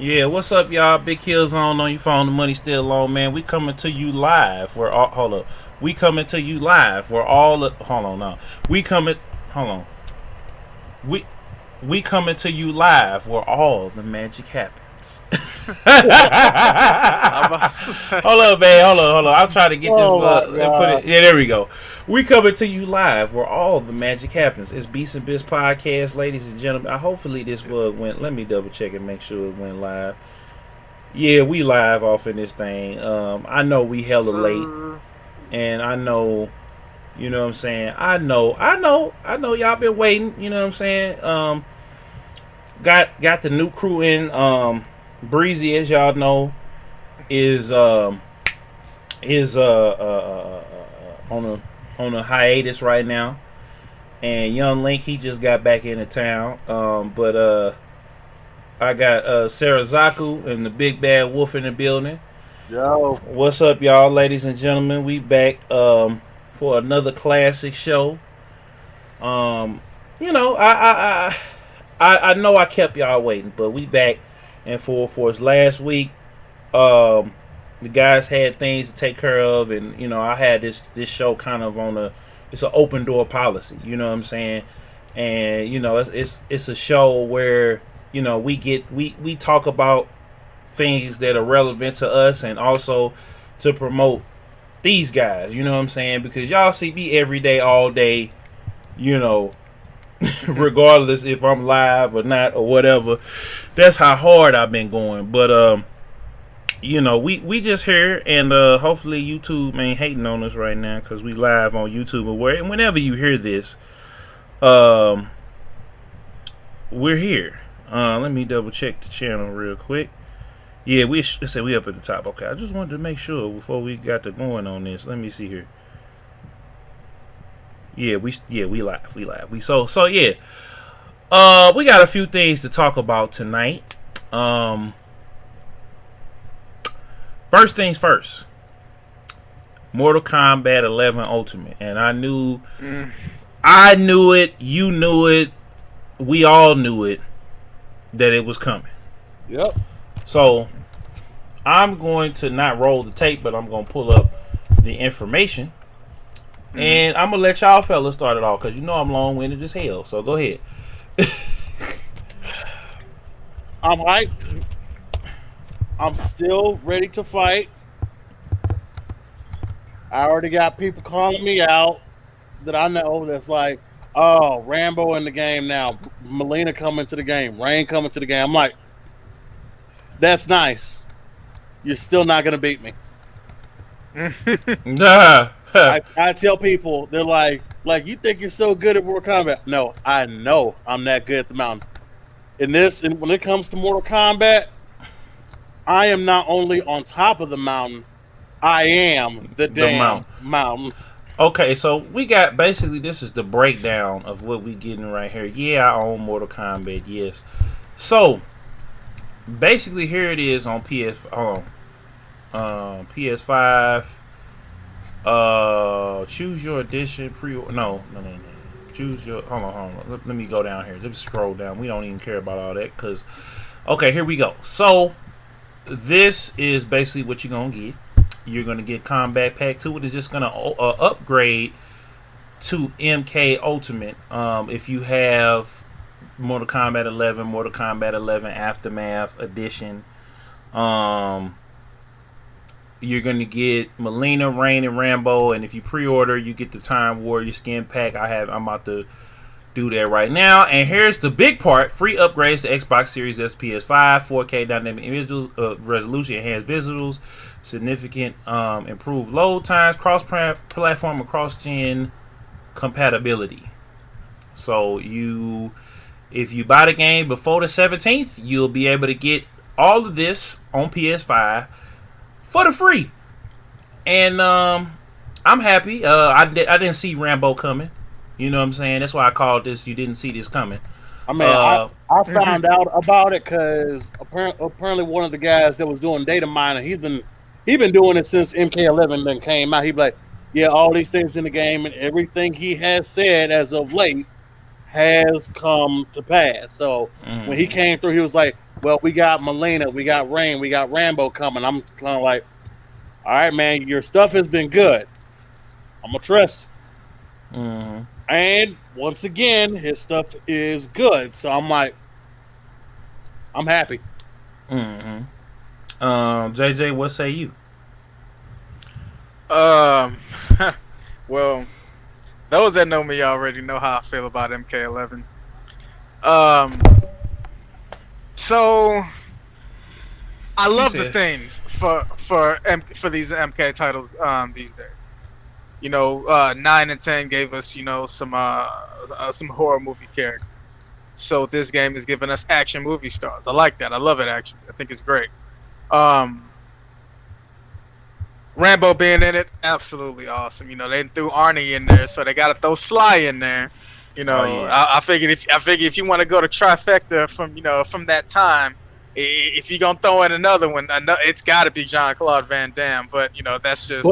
Yeah, what's up, y'all? Big Killzown on your phone. The money still low, man. We coming to you live. We're all hold up. We coming to you live. We're all hold on now. We coming. Hold on. We coming to you live where all the magic happens. Hold up, man. Hold on. I'll try to get this. Put it. Yeah, there we go. We coming to you live where all the magic happens. It's Beatz and Bitz Podcast, ladies and gentlemen. Hopefully this went. Let me double check and make sure it went live. Yeah, we live off in this thing. I know we hella late, and I know, you know what I'm saying. I know. Y'all been waiting. You know what I'm saying. Got the new crew in. Breezy, as y'all know, is on a hiatus right now, and Young Link, he just got back into town. But I got Seirzaku and the Big Bad Wolf in the building. Yo, what's up, y'all, ladies and gentlemen? We back for another classic show. You know, I know I kept y'all waiting, but we back in full force. Last week, the guys had things to take care of, and you know, I had this show kind of it's an open door policy, you know what I'm saying? And you know, it's a show where, you know, we talk about things that are relevant to us, and also to promote these guys, you know what I'm saying? Because y'all see me every day, all day, you know, regardless if I'm live or not or whatever. That's how hard I've been going. But you know, we just here, and hopefully YouTube ain't hating on us right now, because we live on YouTube or whenever you hear this, we're here. Let me double check the channel real quick. Yeah, let's say we up at the top. Okay, I just wanted to make sure before we got to going on this. Let me see here. Yeah, we live. So yeah. We got a few things to talk about tonight. First things first. Mortal Kombat 11 Ultimate, and I knew it, you knew it, we all knew it, that it was coming. Yep. So I'm going to not roll the tape, but I'm going to pull up the information. And I'm going to let y'all fellas start it off, because you know I'm long-winded as hell. So go ahead. I'm hyped. I'm still ready to fight. I already got people calling me out that I know that's like, oh, Rambo in the game now. Melina coming to the game. Rain coming to the game. I'm like, that's nice. You're still not going to beat me. Nah. I tell people, they're like, you think you're so good at Mortal Kombat? No, I know I'm that good at the mountain. And when it comes to Mortal Kombat, I am not only on top of the mountain, I am the damn mountain. Okay, so we got, basically, this is the breakdown of what we getting right here. Yeah, I own Mortal Kombat, yes. So, basically, here it is on PS5. Choose your edition. No. Choose your. Hold on. Let me go down here. Let's scroll down. We don't even care about all that, because. Okay, here we go. So, this is basically what you're gonna get. You're gonna get Combat Pack 2. It is just gonna upgrade to MK Ultimate. If you have Mortal Kombat 11, Mortal Kombat 11 Aftermath Edition, you're going to get Melina, Rain, and Rambo. And if you pre-order, you get the Time Warrior skin pack. I'm about to do that right now. And here's the big part. Free upgrades to Xbox Series S, PS5, 4K dynamic images, resolution, enhanced visuals, significant improved load times, cross-platform and cross-gen compatibility. So if you buy the game before the 17th, you'll be able to get all of this on PS5 for the free. And I'm happy. I didn't see Rambo coming. You know what I'm saying? That's why I called this You Didn't See This Coming. I mean, I found out about it because apparently one of the guys that was doing data mining, he's been doing it since MK11 then came out. He'd be like, yeah, all these things in the game, and everything he has said as of late has come to pass. So when he came through, he was like, well, we got Melina, we got Rain, we got Rambo coming. I'm kind of like, all right, man, your stuff has been good. I'm gonna trust. Mm-hmm. And once again, his stuff is good, so I'm like, I'm happy. Mm-hmm. JJ, what say you? Well, those that know me already know how I feel about MK11. So I love the themes for these MK titles these days. You know, 9 and 10 gave us, you know, some horror movie characters. So this game is giving us action movie stars. I like that. I love it, actually. I think it's great. Rambo being in it, absolutely awesome. You know, they threw Arnie in there, so they got to throw Sly in there. You know, I figured if you want to go to trifecta from that time, if you're gonna throw in another one, it's got to be Jean-Claude Van Damme. But you know, that's just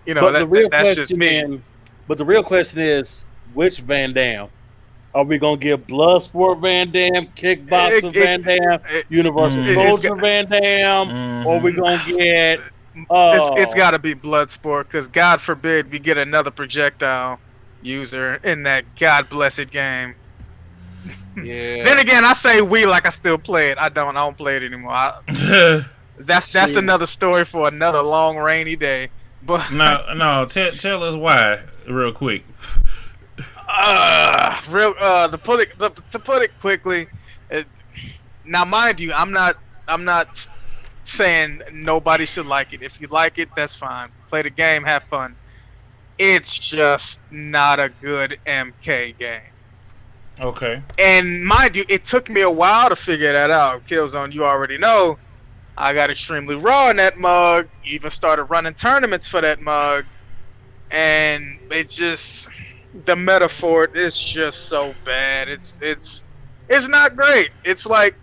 that's just me. But the real question is, which Van Damme? Are we gonna get Bloodsport Van Damme, Kickboxer Van Damme, Universal Soldier Van Damme, or are we gonna get? It's got to be Bloodsport, because God forbid we get another projectile user in that god blessed game. Yeah. Then again, I say we like I still play it. I don't play it anymore. That's another story for another long rainy day. But no, tell us why real quick. To put it quickly, now mind you, I'm not saying nobody should like it. If you like it, that's fine. Play the game, have fun. It's just not a good MK game. Okay. And mind you, it took me a while to figure that out. Killzone, you already know, I got extremely raw in that mug. Even started running tournaments for that mug, and it just, the metaphor is just so bad. It's not great. It's like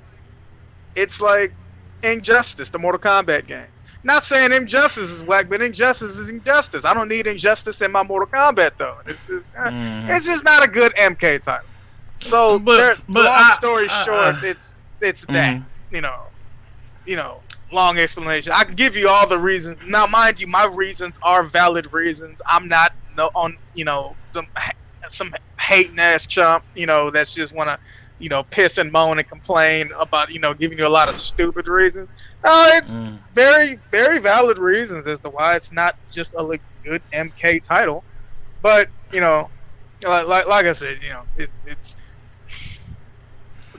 Injustice, the Mortal Kombat game. Not saying Injustice is whack, but Injustice is Injustice. I don't need Injustice in my Mortal Kombat though. It's just not a good MK title. So, long story short, it's that. You know, long explanation. I can give you all the reasons. Now, mind you, my reasons are valid reasons. I'm not on some hating ass chump. You know, that's just wanna piss and moan and complain about, giving you a lot of stupid reasons. No, it's very, very valid reasons as to why it's not just a good MK title. But, like I said,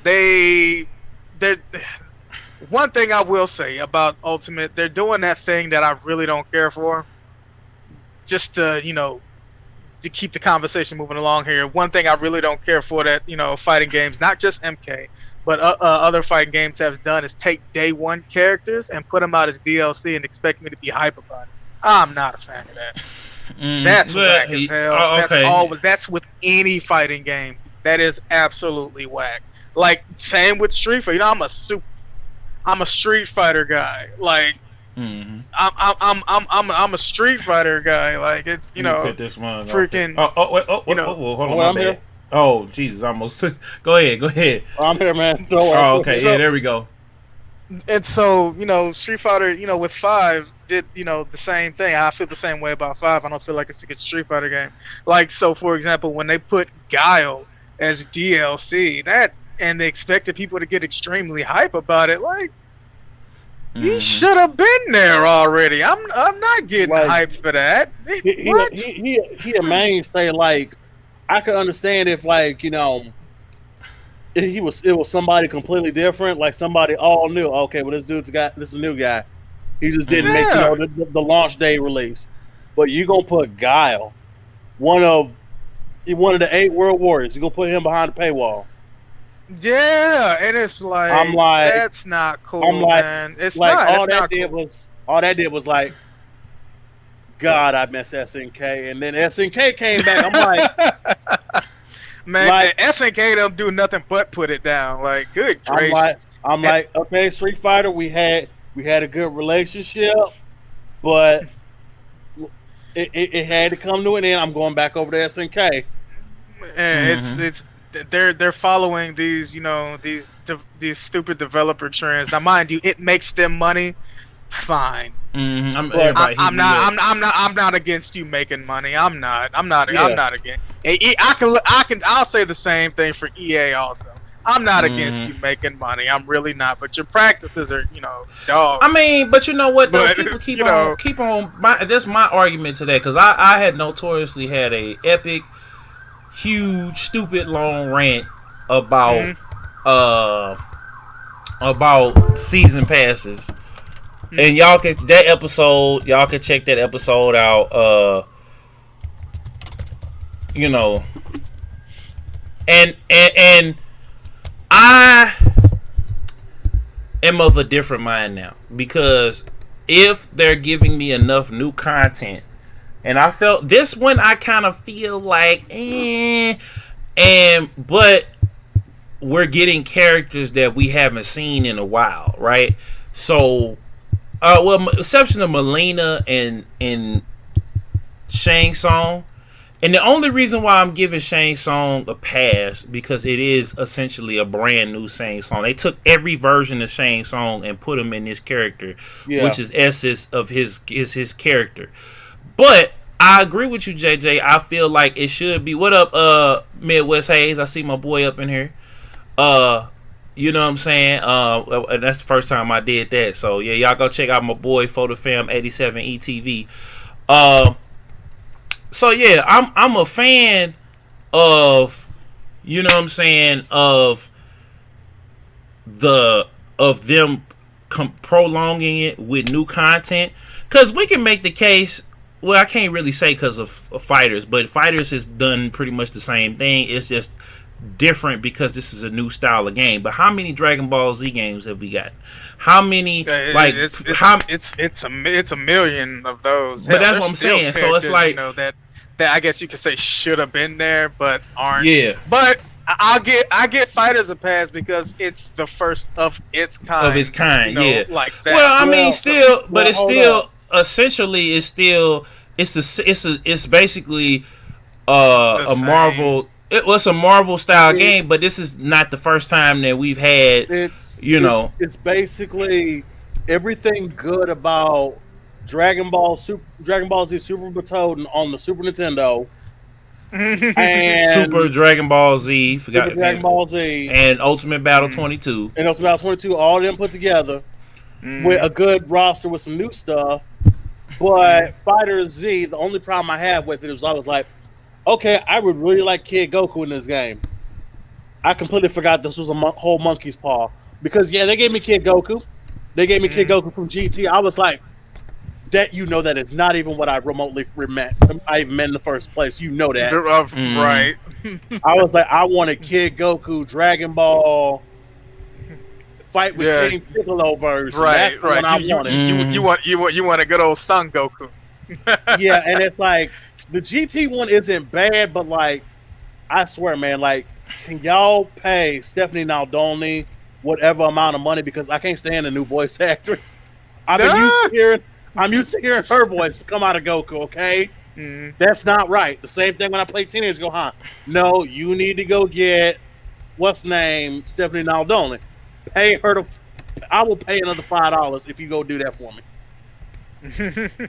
they're one thing I will say about Ultimate, they're doing that thing that I really don't care for. Just to keep the conversation moving along here, one thing I really don't care for that fighting games, not just MK, but other fighting games have done, is take day one characters and put them out as DLC and expect me to be hype about it. I'm not a fan of that. That's whack as hell. Okay. That's with any fighting game. That is absolutely whack. Like, same with Street Fighter. I'm a Street Fighter guy. Like, I'm a Street Fighter guy. Like, it's fit this one freaking. Hold on, I'm here. Oh Jesus, almost. Go ahead. I'm here, man. Okay, so, yeah, there we go. And so Street Fighter, with 5 did the same thing. I feel the same way about 5. I don't feel like it's a good Street Fighter game. Like, so for example, when they put Guile as DLC, and they expected people to get extremely hype about it, like. He should have been there already. I'm not getting hyped for that. He a mainstay. Like, I could understand if it was somebody completely different, like somebody all new. Okay, well this is a new guy. He just didn't make the launch day release. But you gonna put Guile, one of the 8 World Warriors. You gonna put him behind the paywall. Yeah, and it's like, I'm like, that's not cool, man. It's like, not. All that did was like, God, I miss SNK, and then SNK came back. I'm like, man, like, SNK don't do nothing but put it down. Like, good gracious. I'm like, okay, Street Fighter, we had a good relationship, but it had to come to an end. I'm going back over to SNK. And they're following these, these stupid developer trends. Now, mind you, it makes them money. Fine. I'm not against you making money. I'm not against. I'll say the same thing for EA also. I'm not against you making money. I'm really not. But your practices are, dog. I mean, but you know what? Though? People keep on. That's my argument today, because I had notoriously had a epic, huge, stupid, long rant about season passes. And y'all can check that episode out. And I am of a different mind now, because if they're giving me enough new content, and I felt this one, I kind of feel like, but we're getting characters that we haven't seen in a while, right? So. Exception of Melina and Shang Tsung. And the only reason why I'm giving Shang Tsung a pass, because it is essentially a brand new Shang Tsung. They took every version of Shang Tsung and put him in this character, which is essence of his character. But I agree with you, JJ. I feel like it should be. What up, Midwest Hayes? I see my boy up in here. You know what I'm saying? That's the first time I did that. So yeah, y'all go check out my boy PhotoFam87 ETV. So yeah, I'm a fan of, you know what I'm saying, of them prolonging it with new content, because we can make the case. Well, I can't really say because of Fighters, but Fighters has done pretty much the same thing. It's just different because this is a new style of game. But how many Dragon Ball Z games have we got? How many? It's a million of those. But that's what I'm saying. So it's like, that I guess you could say should have been there, but aren't. Yeah. But I get Fighters a pass because it's the first of its kind. Of its kind, yeah. Like that. Well, I mean, still, but it's still essentially it's basically a Marvel. It was a Marvel style game, but this is not the first time that we've had. It's basically everything good about Dragon Ball Z Super Battle on the Super Nintendo, and Super Dragon Ball Z, Dragon Ball Z, and Ultimate Battle 22, all of them put together with a good roster with some new stuff. But Fighter Z, the only problem I have with it was I was like, okay, I would really like Kid Goku in this game. I completely forgot this was a whole monkey's paw. Because, they gave me Kid Goku. They gave me Kid Goku from GT. I was like, that is not even what I remotely meant. I even meant in the first place. You know that. Right. I was like, I wanted Kid Goku, Dragon Ball, fight with King Piccolo version. Right, That's what I wanted. You want a good old Son Goku. Yeah, and it's like, the GT one isn't bad, but like, I swear, man, like, can y'all pay Stephanie Naldoni whatever amount of money, because I can't stand a new voice actress. I'm used to hearing her voice come out of Goku. Okay, that's not right. The same thing when I play Teenage Gohan. No, you need to go get what's name Stephanie Naldoni. Pay her I will pay another $5 if you go do that for me.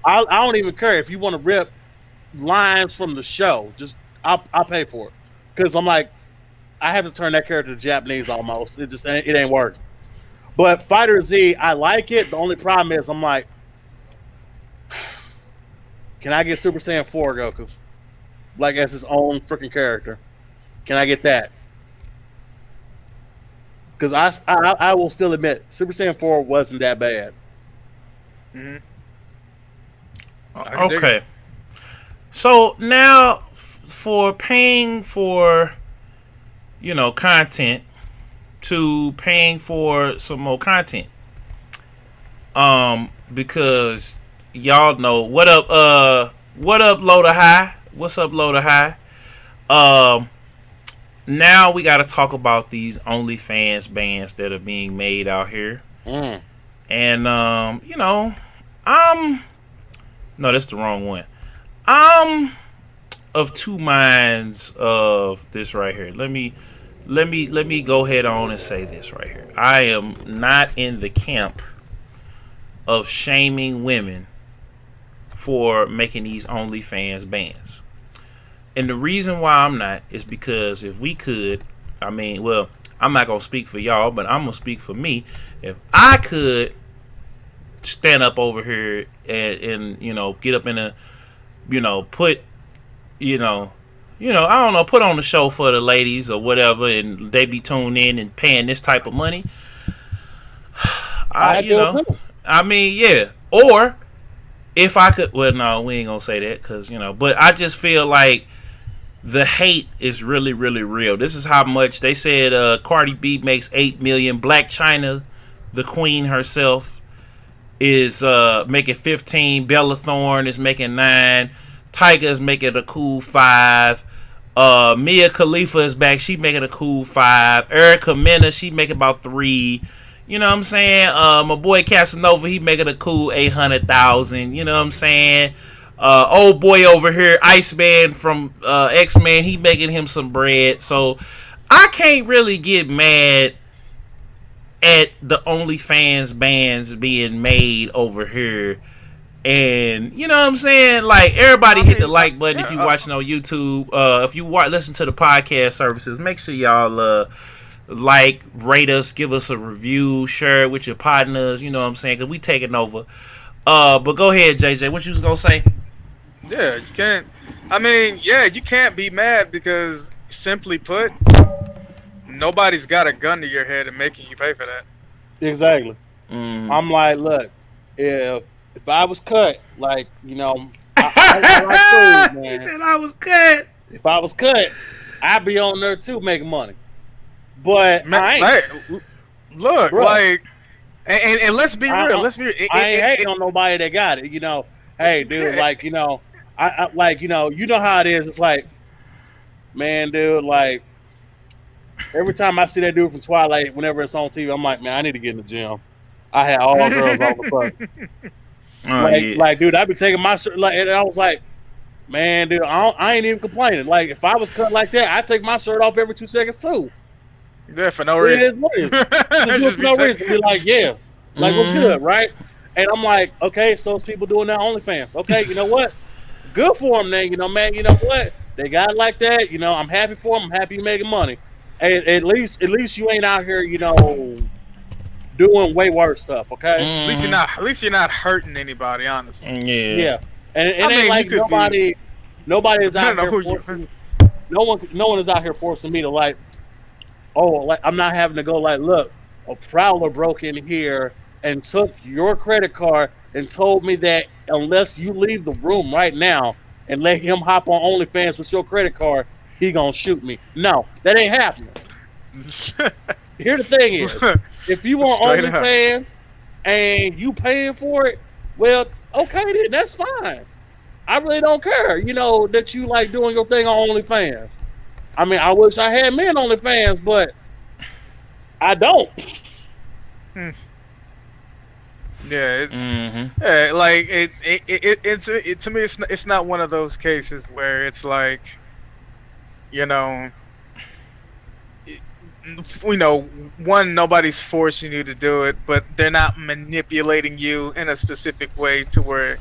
I don't even care if you want to rip lines from the show. Just I'll pay for it, because I'm like, I have to turn that character to Japanese almost. It ain't working. But Fighter Z, I like it. The only problem is I'm like, can I get Super Saiyan 4 Goku, like as his own freaking character? Can I get that? Because I will still admit Super Saiyan 4 wasn't that bad. Okay. So now, for paying for, content, to paying for some more content, because y'all know what up, Loader High. What's up, Loader High? Now we got to talk about these OnlyFans bands that are being made out here, and no, that's the wrong one. I'm of two minds of this right here. Let me let me go ahead on and say this right here. I am not in the camp of shaming women for making these OnlyFans bans. And the reason why I'm not is because if we could, I mean, well, I'm not going to speak for y'all, but I'm going to speak for me. If I could stand up over here and you know, get up in a, you know, put, I don't know, put on the show for the ladies or whatever, and they be tuned in and paying this type of money. I mean, yeah. Or if I could, well, no, we ain't gonna say that because, you know, but I just feel like the hate is really, really real. This is how much they said Cardi B makes $8 million. Black China, the queen herself, is making 15. Bella Thorne is making 9. Tyga is making a cool 5. Mia Khalifa is back. She making a cool 5. Erica Mena, she making about 3. You know what I'm saying? My boy Casanova, he making a cool 800,000. You know what I'm saying? Old boy over here, Iceman from X-Men, he making him some bread. So I can't really get mad at the OnlyFans bans being made over here. And you know what I'm saying? Like, everybody hit the like button if you watching on YouTube. If you listen to the podcast services, make sure y'all like, rate us, give us a review, share it with your partners. You know what I'm saying? Because we taking over. But go ahead, JJ. What you was gonna say? Yeah, you can't. I mean, yeah, you can't be mad because, simply put, nobody's got a gun to your head and making you pay for that. Exactly. I'm like, look, if I was cut, like, you know, I like food, man. He said I was cut. If I was cut, I'd be on there too making money. But man, I ain't. Look, bro. Like, and let's be real. I ain't hating on nobody that got it. You know, hey, dude, like, you know, I like, you know how it is. It's like, man, dude, like, every time I see that dude from Twilight, whenever it's on TV, I'm like, man, I need to get in the gym. I had all girls all the fuck. Like, dude, I be taking my shirt, like, and I was like, man, dude, I ain't even complaining. Like, if I was cut like that, I'd take my shirt off every 2 seconds too. Yeah, for no reason. Just for no reason. Be like, yeah, like, we're good, right? And I'm like, okay, so it's people doing that OnlyFans. Okay, you know what? Good for them, then. You know, man. You know what? They got it like that. You know, I'm happy for them. I'm happy you're making money. And at least you ain't out here, you know, doing way worse stuff. Okay. At least you're not hurting anybody, honestly. Yeah. And it ain't like nobody is out here forcing. No one is out here forcing me to, like, oh, like, I'm not having to go, like, look, a prowler broke in here and took your credit card and told me that unless you leave the room right now and let him hop on OnlyFans with your credit card, he gonna shoot me. No, that ain't happening. Here the thing is, if you want OnlyFans and you paying for it, well, okay, then that's fine. I really don't care, you know, that you like doing your thing on OnlyFans. I mean, I wish I had men OnlyFans, but I don't. Yeah, it's like it to me. It's not one of those cases where it's like, you know, one, nobody's forcing you to do it, but they're not manipulating you in a specific way to where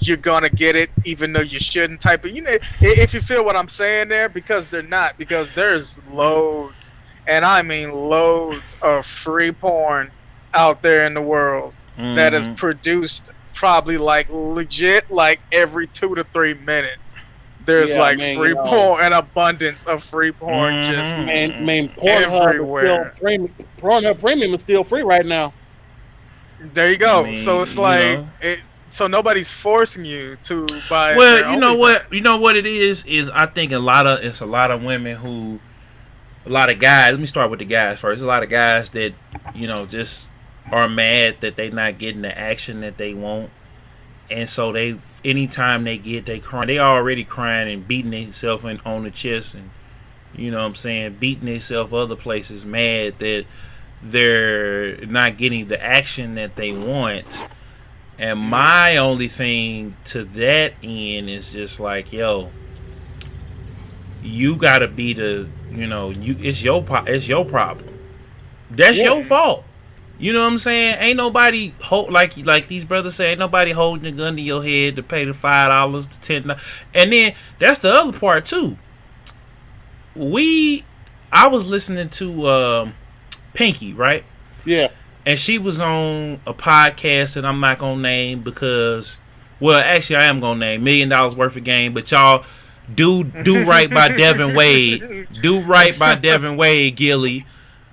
you're gonna get it even though you shouldn't, type of, you know, if you feel what I'm saying there, because they're not, because there's loads, and I mean loads, of free porn out there in the world that is produced probably like legit like every 2 to 3 minutes. There's free porn, an abundance of free porn just everywhere. Pornhub Premium is still free right now. There you go. I mean, so it's like so nobody's forcing you to buy. Well, you know what it is I think a lot of women who, a lot of guys. Let me start with the guys first. There's a lot of guys that, you know, just are mad that they not getting the action that they want, and so anytime they cry, they already crying and beating themselves on the chest, and you know what I'm saying, beating themselves other places, mad that they're not getting the action that they want. And my only thing to that end is just like, yo, you gotta be it's your problem. That's your fault. You know what I'm saying? Ain't nobody like these brothers say. Ain't nobody holding a gun to your head to pay the $5 to $10. And then that's the other part too. I was listening to Pinky, right? Yeah. And she was on a podcast that I'm not gonna name because, well, actually I am gonna name $1 million worth of game. But y'all do right by Devin Wade. Do right by Devin Wade, Gilly.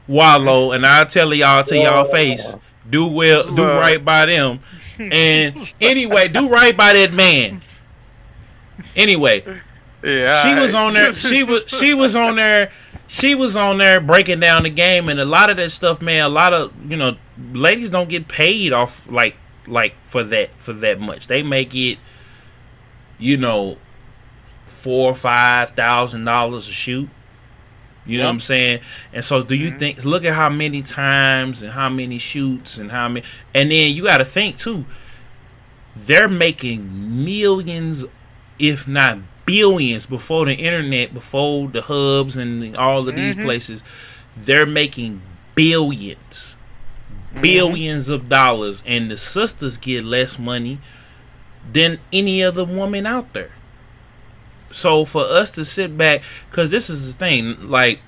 Wallow, and I'll tell y'all to y'all face, do right by them. And anyway, do right by that man. Anyway, yeah, she was on there. She was on there breaking down the game, and a lot of that stuff, man. A lot of ladies don't get paid off like for that much. They make it, $4,000 or $5,000 a shoot. You know what I'm saying? And so do you think, look at how many times and how many shoots and how many, and then you got to think too, they're making millions, if not billions, before the internet, before the hubs and all of these places. They're making billions of dollars, and the sisters get less money than any other woman out there. So for us to sit back, because this is the thing, like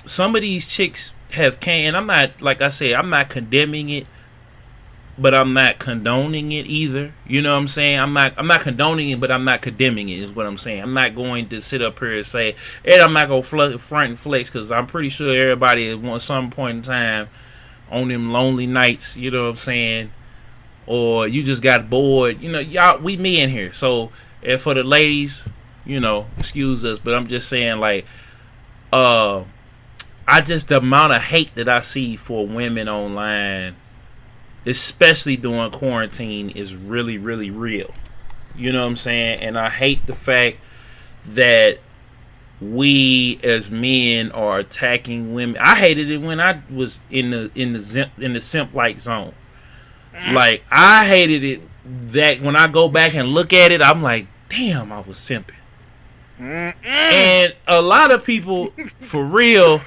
some of these chicks and I'm not, like I said, I'm not condemning it, but I'm not condoning it either. You know what I'm saying? I'm not condoning it, but I'm not condemning it, is what I'm saying. I'm not going to sit up here and say, and I'm not going to front and flex, because I'm pretty sure everybody at some point in time on them lonely nights, you know what I'm saying, or you just got bored. Y'all, we men here. So, and for the ladies, excuse us, but I'm just saying, like, the amount of hate that I see for women online, especially during quarantine, is really, really real. You know what I'm saying? And I hate the fact that we as men are attacking women. I hated it when I was in the simp like zone. Like, I hated it that when I go back and look at it, I'm like, damn, I was simping. And a lot of people, for real,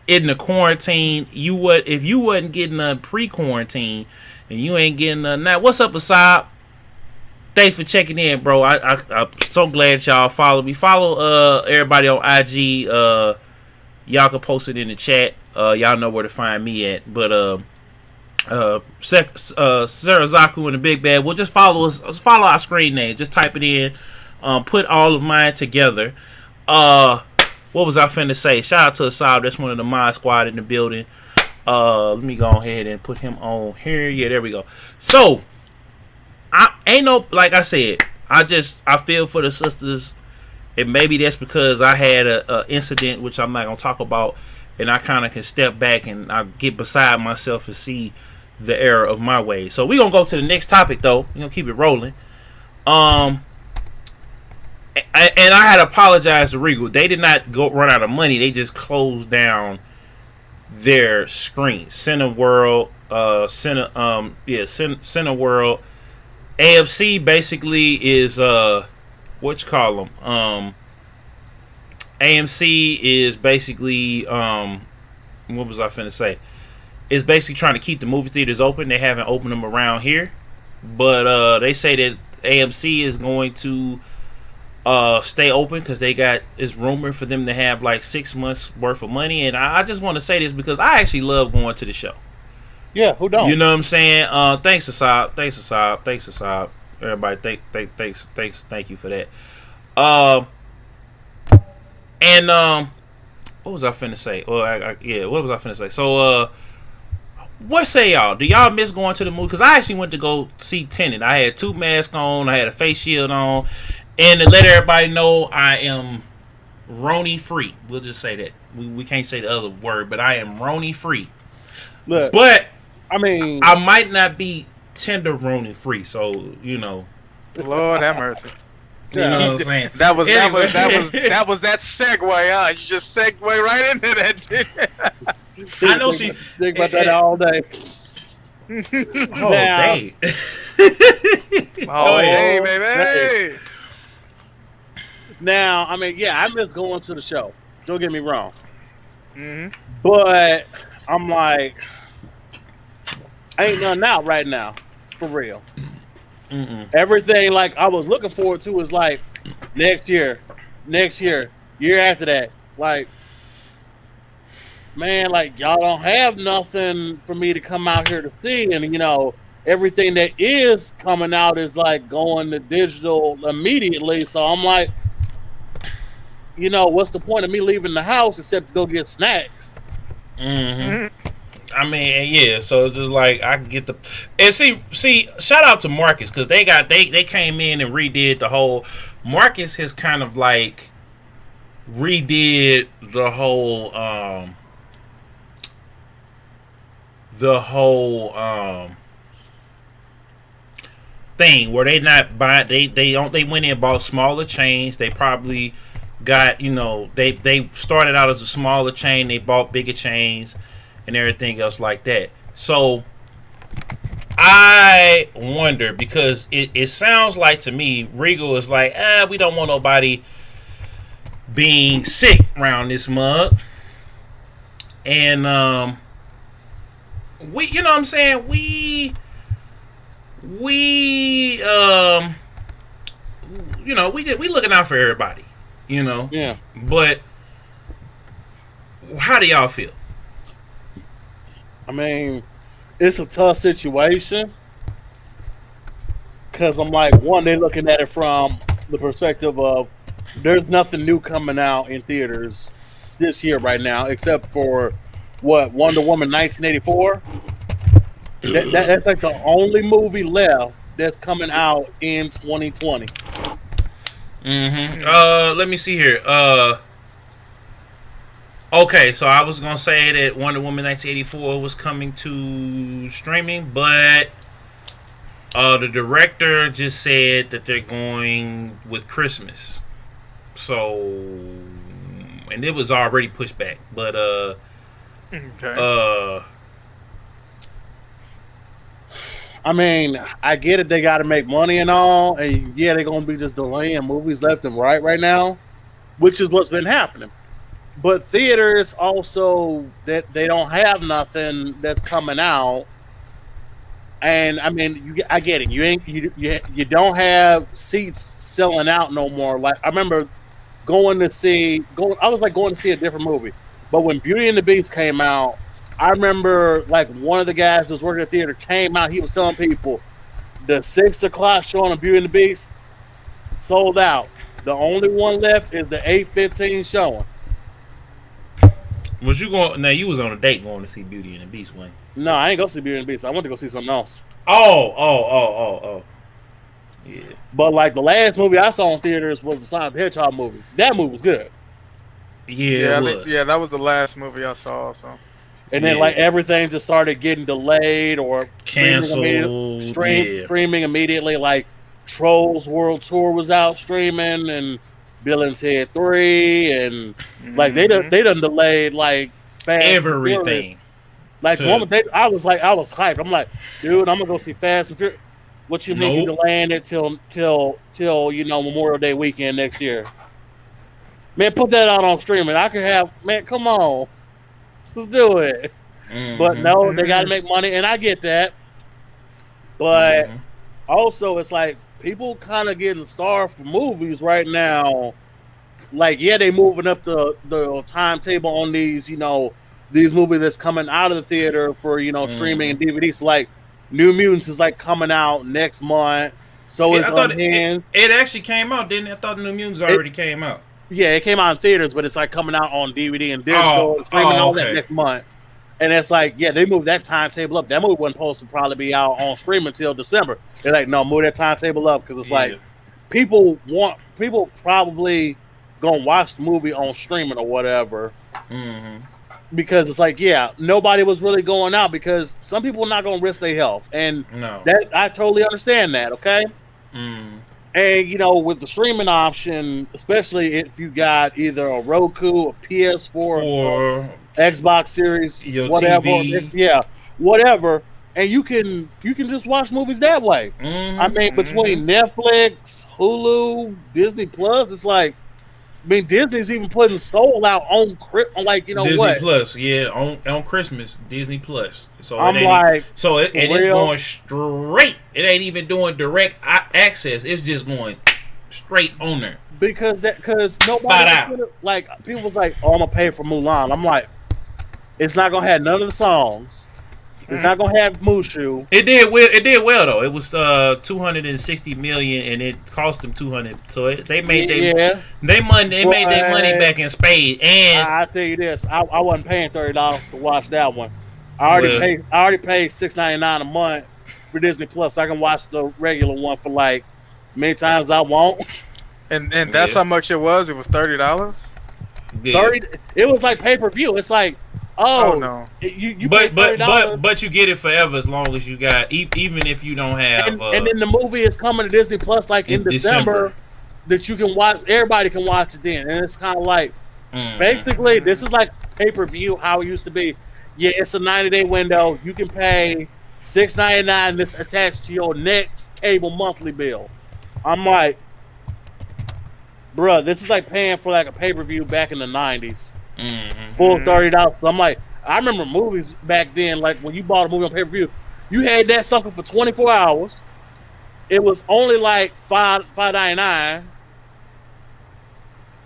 in the quarantine, if you wasn't getting none pre-quarantine, and you ain't getting none now. What's up, Asab? Thanks for checking in, bro. I'm so glad y'all follow me. Follow everybody on IG. Y'all can post it in the chat. Y'all know where to find me at. But Seirzaku and the Big Bad. Well, just follow us. Follow our screen name. Just type it in. Put all of mine together. What was I finna say? Shout out to Asab. That's one of the mod squad in the building. Let me go ahead and put him on here. Yeah, there we go. So, like I said, I feel for the sisters, and maybe that's because I had a incident, which I'm not gonna talk about, and I kind of can step back and I get beside myself and see the error of my ways. So we gonna go to the next topic, though. We gonna keep it rolling. And I had to apologize to Regal. They did not run out of money. They just closed down their screen. Cineworld, Cineworld. AFC basically is what you call them. AMC is basically what was I finna say? It's basically trying to keep the movie theaters open. They haven't opened them around here, but they say that AMC is going to stay open because it's rumored for them to have like 6 months worth of money. And I just want to say this because I actually love going to the show. Yeah, who don't? You know what I'm saying? Thanks, Asab. Everybody, thank you for that. And what was I finna say? What was I finna say? So, what say y'all? Do y'all miss going to the movie? Because I actually went to go see Tenet. I had 2 masks on. I had a face shield on. And to let everybody know, I am Roni free. We'll just say that. We can't say the other word, but I am Roni free. Look, but I mean, I might not be tenderoni free. So Lord have mercy. You know what I'm saying? That was that segue. Huh? You just segue right into that. I know she think about that all day. Oh, day. Oh, day, baby. Now, I mean, yeah, I miss going to the show. Don't get me wrong. Mm-hmm. But I'm like, ain't nothing out right now, for real. Everything like I was looking forward to is like next year, year after that. Like, man, like y'all don't have nothing for me to come out here to see, and you know everything that is coming out is like going to digital immediately. So I'm like, you know, what's the point of me leaving the house except to go get snacks? I mean, yeah. So it's just like I can get the and see. Shout out to Marcus because they came in and redid the whole. Marcus has kind of like redid the whole thing where they not buy they went in and bought smaller chains. They probably got, you know, they started out as a smaller chain, they bought bigger chains and everything else like that. So I wonder, because it sounds like to me Regal is like, we don't want nobody being sick around this mug. And we, you know what I'm saying, we you know, we looking out for everybody, you know. Yeah. But how do y'all feel? I mean, it's a tough situation because I'm like, one, they're looking at it from the perspective of there's nothing new coming out in theaters this year right now except for what, Wonder Woman 1984. That's like the only movie left that's coming out in 2020. Let me see here. Okay, so I was gonna say that Wonder Woman 1984 was coming to streaming, but the director just said that they're going with Christmas. So, and it was already pushed back, but Okay. I mean, I get it. They got to make money and all, and yeah, they're gonna be just delaying movies left and right now, which is what's been happening. But theaters also that they don't have nothing that's coming out, and I mean, I get it. You don't have seats selling out no more. Like I remember I was like going to see a different movie, but when Beauty and the Beast came out, I remember like one of the guys that was working at the theater came out. He was telling people the 6 o'clock showing of Beauty and the Beast sold out. The only one left is the 8:15 showing. Was you going? Now you was on a date going to see Beauty and the Beast, Wayne. No, I ain't go see Beauty and the Beast. I went to go see something else. Oh. Yeah. But like the last movie I saw in theaters was the Sonic the Hedgehog movie. That movie was good. Yeah, That was the last movie I saw. So. And then like everything just started getting delayed or canceled. Streaming immediately. Like Trolls World Tour was out streaming, and Bill and Ted 3, and like they done delayed like everything. Like I was hyped. I'm like, dude, I'm gonna go see Fast and Furious. What you mean you delaying it till you know Memorial Day weekend next year? Man, put that out on streaming. I could have, man, come on. Let's do it. But no, they got to make money, and I get that. But also, it's like people kind of getting starved for movies right now. Like, yeah, they moving up the timetable on these, you know, these movies that's coming out of the theater for, you know, streaming and DVDs. So, like, New Mutants is like coming out next month. So it's Unhinged. It actually came out, didn't it? I thought the New Mutants already came out. Yeah, it came out in theaters, but it's like coming out on DVD and digital, streaming all that next month. And it's like, yeah, they moved that timetable up. That movie wasn't supposed to probably be out on streaming until December. They're like, no, move that timetable up because it's like people probably gonna watch the movie on streaming or whatever. Because it's like, yeah, nobody was really going out because some people are not gonna risk their health, and that I totally understand that. Okay. And, you know, with the streaming option, especially if you got either a Roku, a PS4, or Xbox Series, whatever, whatever, and you can just watch movies that way. I mean, between Netflix, Hulu, Disney Plus, it's like I mean, Disney's even putting Soul out on like Disney what? Plus, yeah, on Christmas, Disney Plus. So I'm like, it's going straight. It ain't even doing direct access. It's just going straight on there. Because nobody like people was like, oh, I'm gonna pay for Mulan. I'm like, it's not gonna have none of the songs. It's not gonna have Mushu. It did well. It did well though. It was 260 million, and it cost them 200. So they made their money back in spades. And I tell you this, I wasn't paying $30 to watch that one. I already paid $6.99 a month for Disney Plus. I can watch the regular one for like many times I want. And that's how much it was. It was $30. Yeah. 30. It was like pay-per-view. It's like, oh no, but you get it forever as long as you got, even if you don't have. And then the movie is coming to Disney Plus like in December, that you can watch. Everybody can watch it then, and it's kind of like basically this is like pay-per-view how it used to be. Yeah, it's a 90-day window. You can pay $6.99 that's attached to your next cable monthly bill. I'm like, bruh, this is like paying for like a pay-per-view back in the 90s. Full $30. So I'm like, I remember movies back then, like when you bought a movie on pay-per-view, you had that sucker for 24 hours. It was only like $5.99,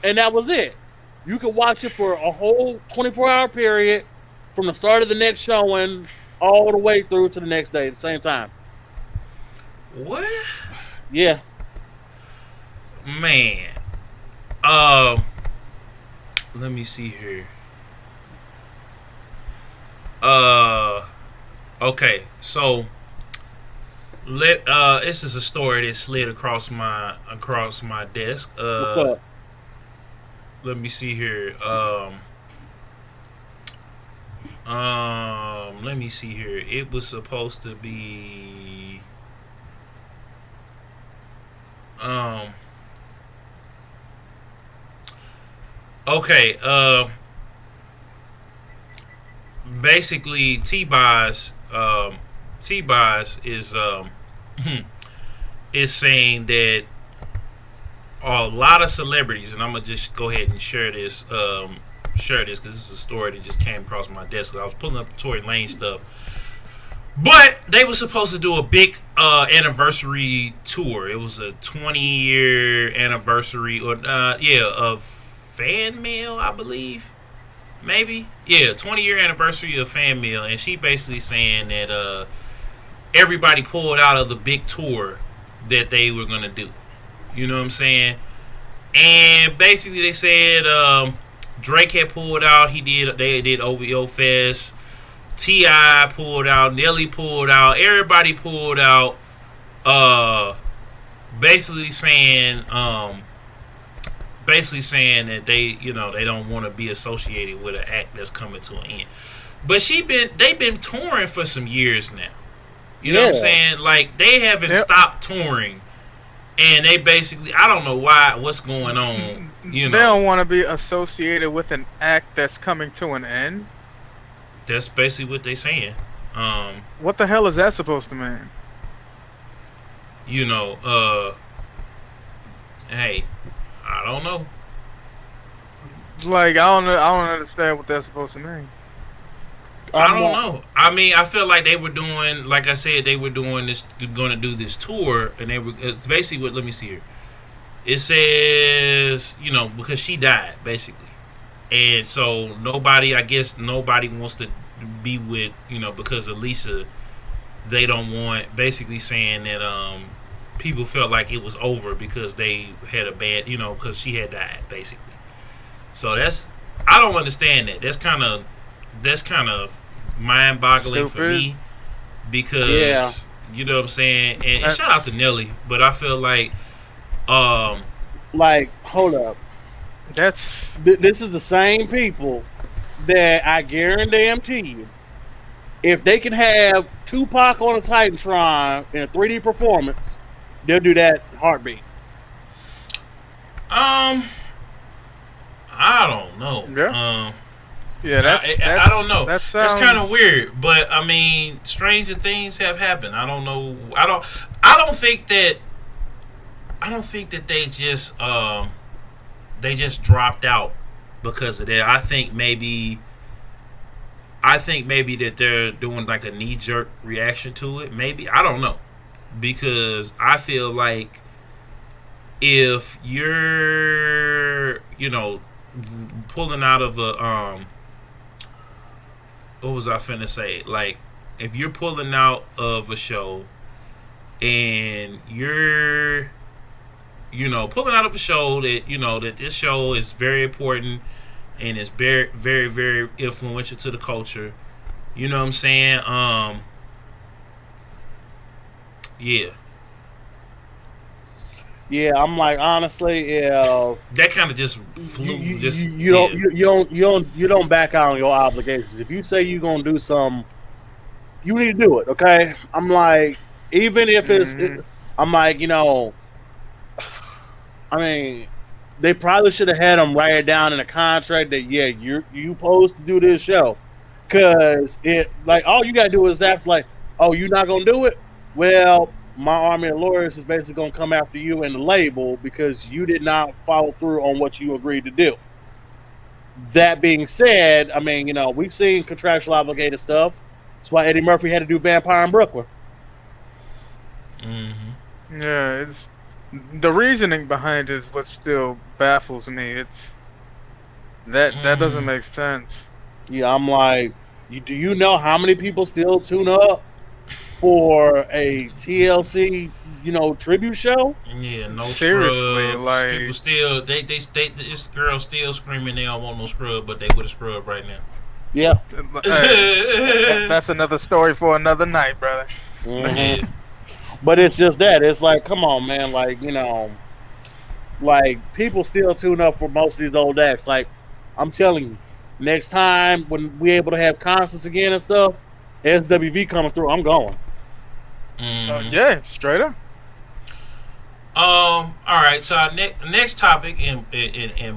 and that was it. You could watch it for a whole 24-hour period from the start of the next showing all the way through to the next day at the same time. What? Yeah. Man. Let me see here. Okay, so this is a story that slid across my desk. What's up? Let me see here. Let me see here. It was supposed to be okay, basically T-Boz is is saying that a lot of celebrities, and I'm gonna just go ahead and share this because this is a story that just came across my desk. I was pulling up Tory Lane stuff, but they were supposed to do a big anniversary tour. It was a 20-year anniversary, of Fan Mail, I believe. Maybe? Yeah, 20-year anniversary of Fan Mail. And she basically saying that everybody pulled out of the big tour that they were going to do. You know what I'm saying? And basically they said Drake had pulled out. They did OVO Fest. T.I. pulled out. Nelly pulled out. Everybody pulled out. Basically saying that they don't want to be associated with an act that's coming to an end. But they've been touring for some years now. You know what I'm saying? Like, they haven't stopped touring. And they basically, I don't know what's going on. They don't want to be associated with an act that's coming to an end. That's basically what they're saying. What the hell is that supposed to mean? Hey, I don't know. Like, I don't understand what that's supposed to mean. I don't know. I mean, I feel like they were doing, like I said, going to do this tour, and they were basically what. Let me see here. It says, because she died, basically, and so nobody wants to be with, because of Lisa. They don't want, basically saying that people felt like it was over because they had a bad, because she had died, basically. So I don't understand that. That's kind of mind-boggling for me, because you know what I'm saying. And shout out to Nelly, but I feel like, hold up, this is the same people that I guarantee you, if they can have Tupac on a Titantron in a 3D performance, they'll do that heartbeat. I don't know. Yeah. I don't know. That's kind of weird, but I mean, stranger things have happened. I don't know. I don't think that they just they just dropped out because of that. I think maybe that they're doing like a knee-jerk reaction to it. Maybe, I don't know, because I feel like if you're, pulling out of a what was I finna say? Like, if you're pulling out of a show and you're pulling out of a show that that this show is very important and it's very, very, very influential to the culture. You know what I'm saying? Yeah. Yeah, I'm like, honestly, that kind of just flew. You don't back out on your obligations. If you say you're gonna do something, you need to do it. Okay? I'm like, even if I'm like, I mean, they probably should have had them write it down in a contract that you supposed to do this show, because it like all you gotta do is act like, oh, you're not gonna do it. Well, my army of lawyers is basically going to come after you and the label because you did not follow through on what you agreed to do. That being said, I mean, we've seen contractual obligated stuff. That's why Eddie Murphy had to do Vampire in Brooklyn. Mm-hmm. Yeah, it's the reasoning behind it is what still baffles me. It's that doesn't make sense. Yeah, I'm like, do you know how many people still tune up for a TLC, tribute show? Yeah, no seriously, scrubs. like people still they this girl still screaming they don't want no scrub, but they with a scrub right now. Yeah, that's another story for another night, brother. Mm-hmm. But it's just that it's like, come on, man, like like people still tune up for most of these old acts. Like, I'm telling you, next time when we're able to have concerts again and stuff, SWV coming through, I'm going. Yeah, straight up. All right. So our next topic in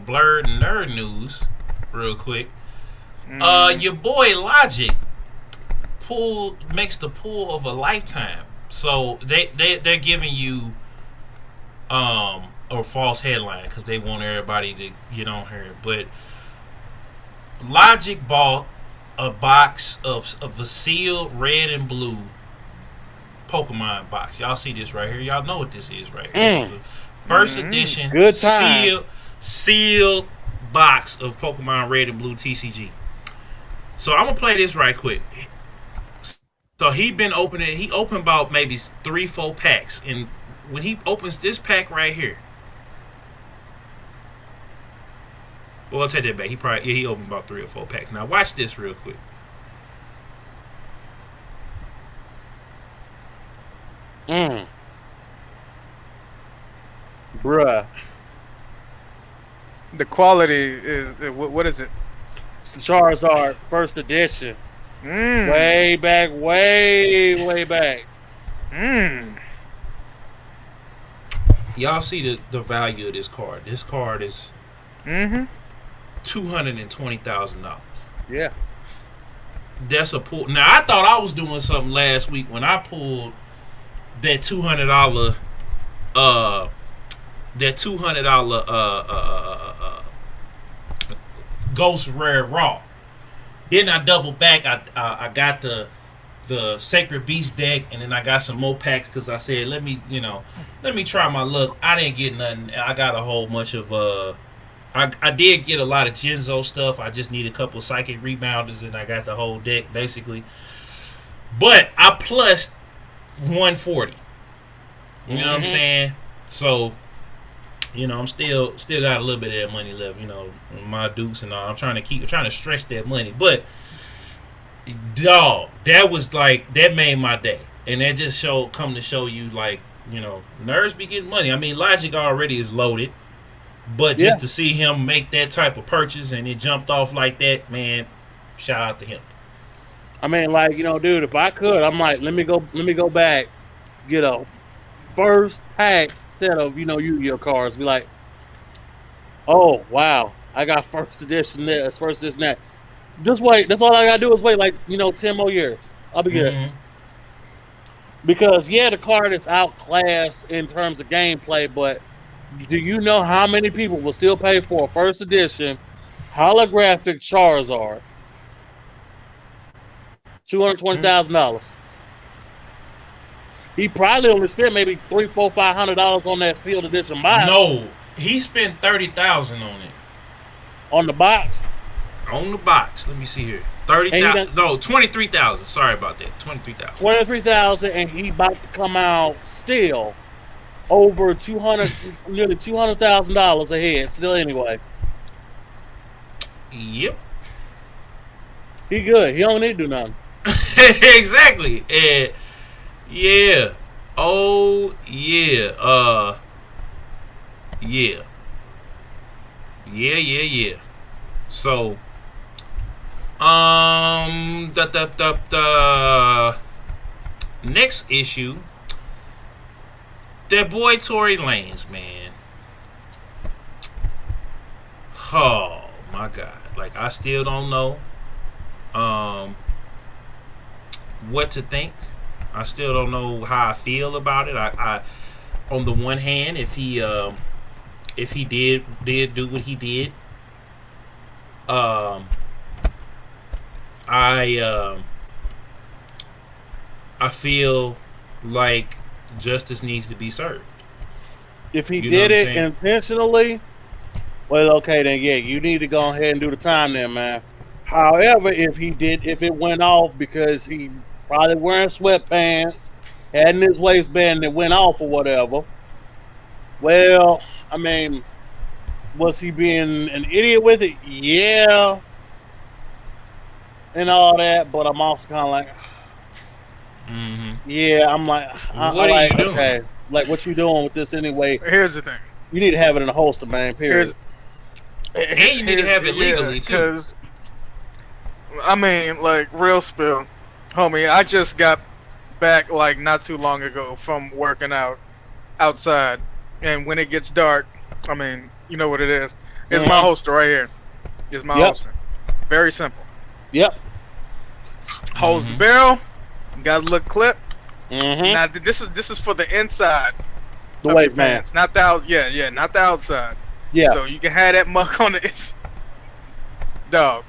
blurred nerd news, real quick. Your boy Logic makes the pull of a lifetime. So they're giving you a false headline because they want everybody to get on here. But Logic bought a box of a sealed red and blue Pokemon box. Y'all see this right here? Y'all know what this is right here. This is a first edition good time. sealed box of Pokemon Red and Blue TCG. So I'm gonna play this right quick. So he opened about maybe 3-4 packs, and when he opens this pack right here, well, I'll take that back. He opened about 3 or 4 packs. Now watch this real quick. Bruh. The quality is what is it? It's the Charizard first edition. Way back. Y'all see the value of this card. This card is $220,000. Yeah. That's a pull. Now I thought I was doing something last week when I pulled that $200 Ghost Rare Raw. Then I doubled back. I got the Sacred Beast deck, and then I got some more packs because I said let me try my luck. I didn't get nothing. I got a whole bunch of I did get a lot of Genzo stuff. I just need a couple Psychic Rebounders, and I got the whole deck basically. But I plus 140. You know what I'm saying? So, I'm still got a little bit of that money left. My dukes and all. I'm trying to stretch that money. But dog, that made my day, and that just come to show you nerds be getting money. I mean, Logic already is loaded. But just to see him make that type of purchase and it jumped off like that, man, shout out to him. I mean, dude, if I could, I'm like, let me go back, get a first pack set of, Yu-Gi-Oh cards. Be like, oh, wow, I got first edition this, first edition that. Just wait. That's all I got to do is wait, 10 more years. I'll be good. Because, the card is outclassed in terms of gameplay, but Do you know how many people will still pay for a first edition holographic Charizard? $220,000. He probably only spent maybe $300, $400, $500 on that sealed edition box. No, he spent $30,000 on it. On the box? On the box. Let me see here. 30,000. No, 23,000. Sorry about that. 23,000. 23,000, and he about to come out still over nearly $200,000 ahead. Still, anyway. Yep. He good. He don't need to do nothing. Exactly. And yeah. Oh yeah. Yeah. Yeah. So the next issue, that boy Tory Lanez, man. Oh my God. Like, I still don't know what to think. I still don't know how I feel about it. I on the one hand, if he did do what he did, I feel like justice needs to be served. If he did it intentionally, well, okay, then yeah, you need to go ahead and do the time then, man. However, if it went off because he probably wearing sweatpants, had in his waistband that went off or whatever, well, I mean, was he being an idiot with it? Yeah. And all that, but I'm also kind of like, yeah, I'm like, what are you doing? Okay, like, what you doing with this anyway? Here's the thing. You need to have it in a holster, man, period. And you need to have it legally, too. Because, I mean, like, real spill. Homie, I just got back, like, not too long ago from working out outside. And when it gets dark, I mean, you know what it is. It's my holster right here. It's my holster. Very simple. Yep. Holds the barrel. Got a little clip. Now, this is for the inside. The waistband. Not the outside. Yeah, not the outside. Yeah. So you can have that muck on it. Dog.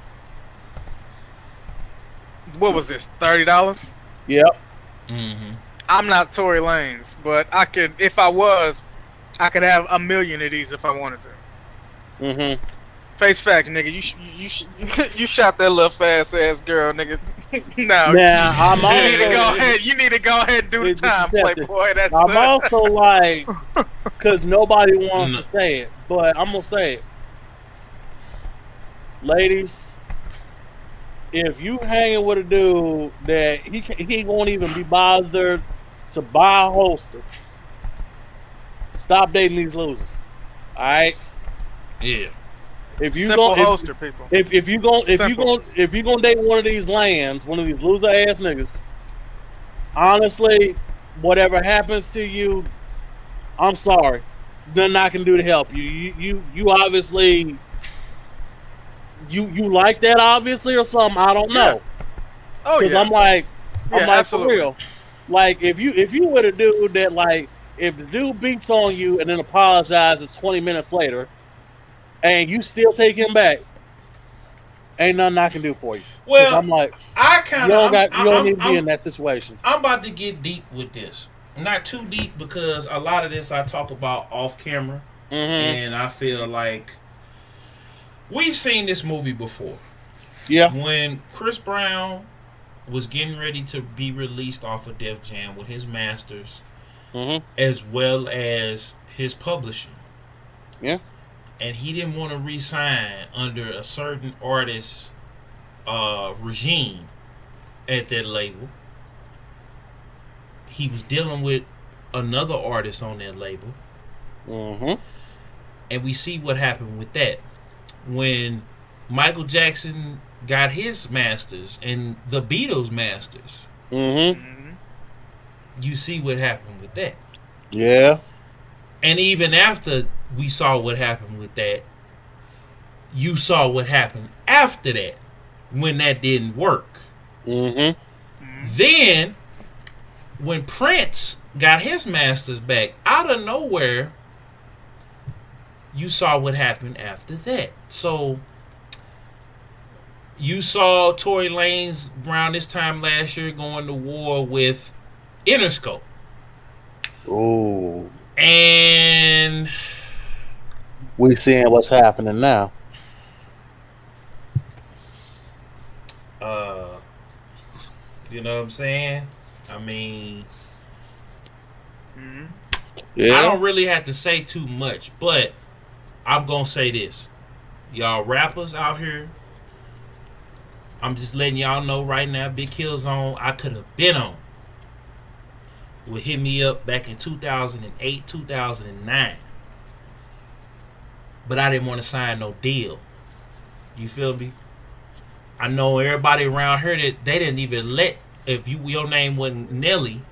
What was this? $30? Yep. I'm not Tory Lanez, but I could, if I was, I could have 1 million of these if I wanted to. Face facts, nigga. You shot that little fast ass girl, nigga. No. Now, you need to go ahead and do the time, Playboy. That's I'm also like, because nobody wants to say it, but I'm gonna say it, ladies. If you hanging with a dude that he won't even be bothered to buy a holster, stop dating these losers. All right. Yeah. If you holster people. If you gonna date one of these lands, one of these loser ass niggas, honestly, whatever happens to you, I'm sorry. Nothing I can do to help you. You obviously you like that obviously or something. I don't know. Oh yeah. Because I'm like absolutely. for real. Like if you were a dude that, like, if the dude beats on you and then apologizes 20 minutes later, and you still take him back, ain't nothing I can do for you. Well, I'm like, you don't need to be in that situation. I'm about to get deep with this. Not too deep, because a lot of this I talk about off camera, and I feel like we've seen this movie before. Yeah. When Chris Brown was getting ready to be released off of Def Jam with his masters, as well as his publishing. Yeah. And he didn't want to re-sign under a certain artist regime at that label. He was dealing with another artist on that label. And we see what happened with that. When Michael Jackson got his masters and the Beatles masters, you see what happened with that. Yeah. And even after we saw what happened with that, you saw what happened after that when that didn't work. Then, when Prince got his masters back, out of nowhere, you saw what happened after that. So you saw Tory Lanez around this time last year going to war with Interscope. Oh. And we seeing what's happening now. You know what I'm saying? I mean, yeah. I don't really have to say too much, but I'm going to say this. Y'all rappers out here, I'm just letting y'all know right now, Big Killzown, I could have been on. Would hit me up back in 2008, 2009. But I didn't want to sign no deal. You feel me? I know everybody around here that they didn't even let, if your name wasn't Nelly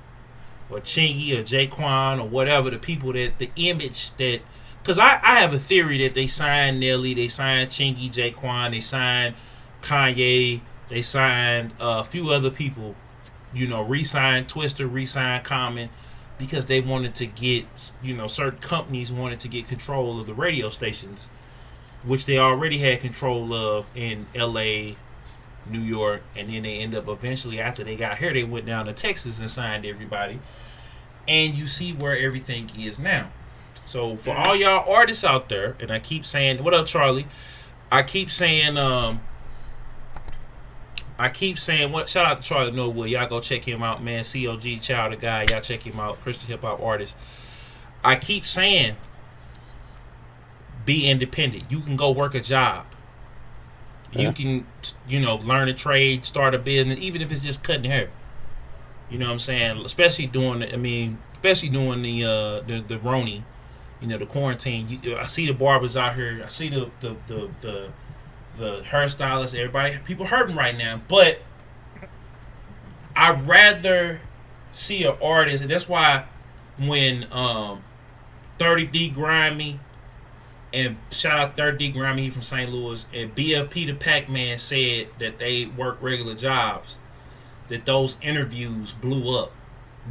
or Chingy or Jaquan or whatever, the people that, the image that, because I have a theory that they signed Nelly, they signed Chingy, Jaquan, they signed Kanye, they signed a few other people, you know, re-signed Twister, re-signed Common, because they wanted to get, you know, certain companies wanted to get control of the radio stations, which they already had control of in LA, New York, and then they end up eventually, after they got here, they went down to Texas and signed everybody. And you see where everything is now. So for all y'all artists out there, and I keep saying, what up, Charlie? I keep saying, what? Shout out to Charlie Norwood. Y'all go check him out, man. COG, Child of God. Y'all check him out. Christian hip hop artist. I keep saying, be independent. You can go work a job. You can, you know, learn a trade, start a business, even if it's just cutting hair. You know what I'm saying? Especially during the Roni, you know, the quarantine. I see the barbers out here. I see the hairstylists. Everybody, people hurting right now. But I'd rather see an artist, and that's why when 30D Grimy, and shout out 30D Grimy, he from St. Louis, and BLP the Pac-Man said that they work regular jobs, that those interviews blew up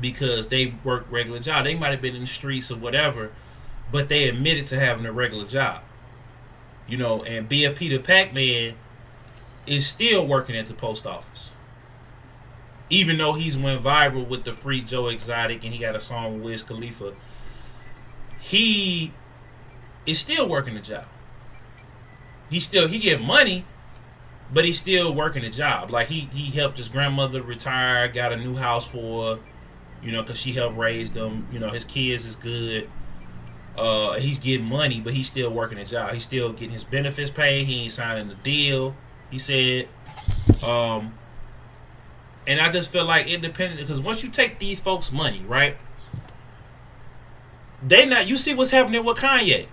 because they work regular jobs. They might have been in the streets or whatever, but they admitted to having a regular job. You know, and BLP the Pac-Man is still working at the post office. Even though he's went viral with the Free Joe Exotic and he got a song with Wiz Khalifa, he is still working a job. He get money, but he's still working a job. Like he helped his grandmother retire, got a new house for her, you know, because she helped raise them. You know, his kids is good. He's getting money, but he's still working a job. He's still getting his benefits paid. He ain't signing the deal, he said. And I just feel like independent, because once you take these folks' money, right? You see what's happening with Kanye.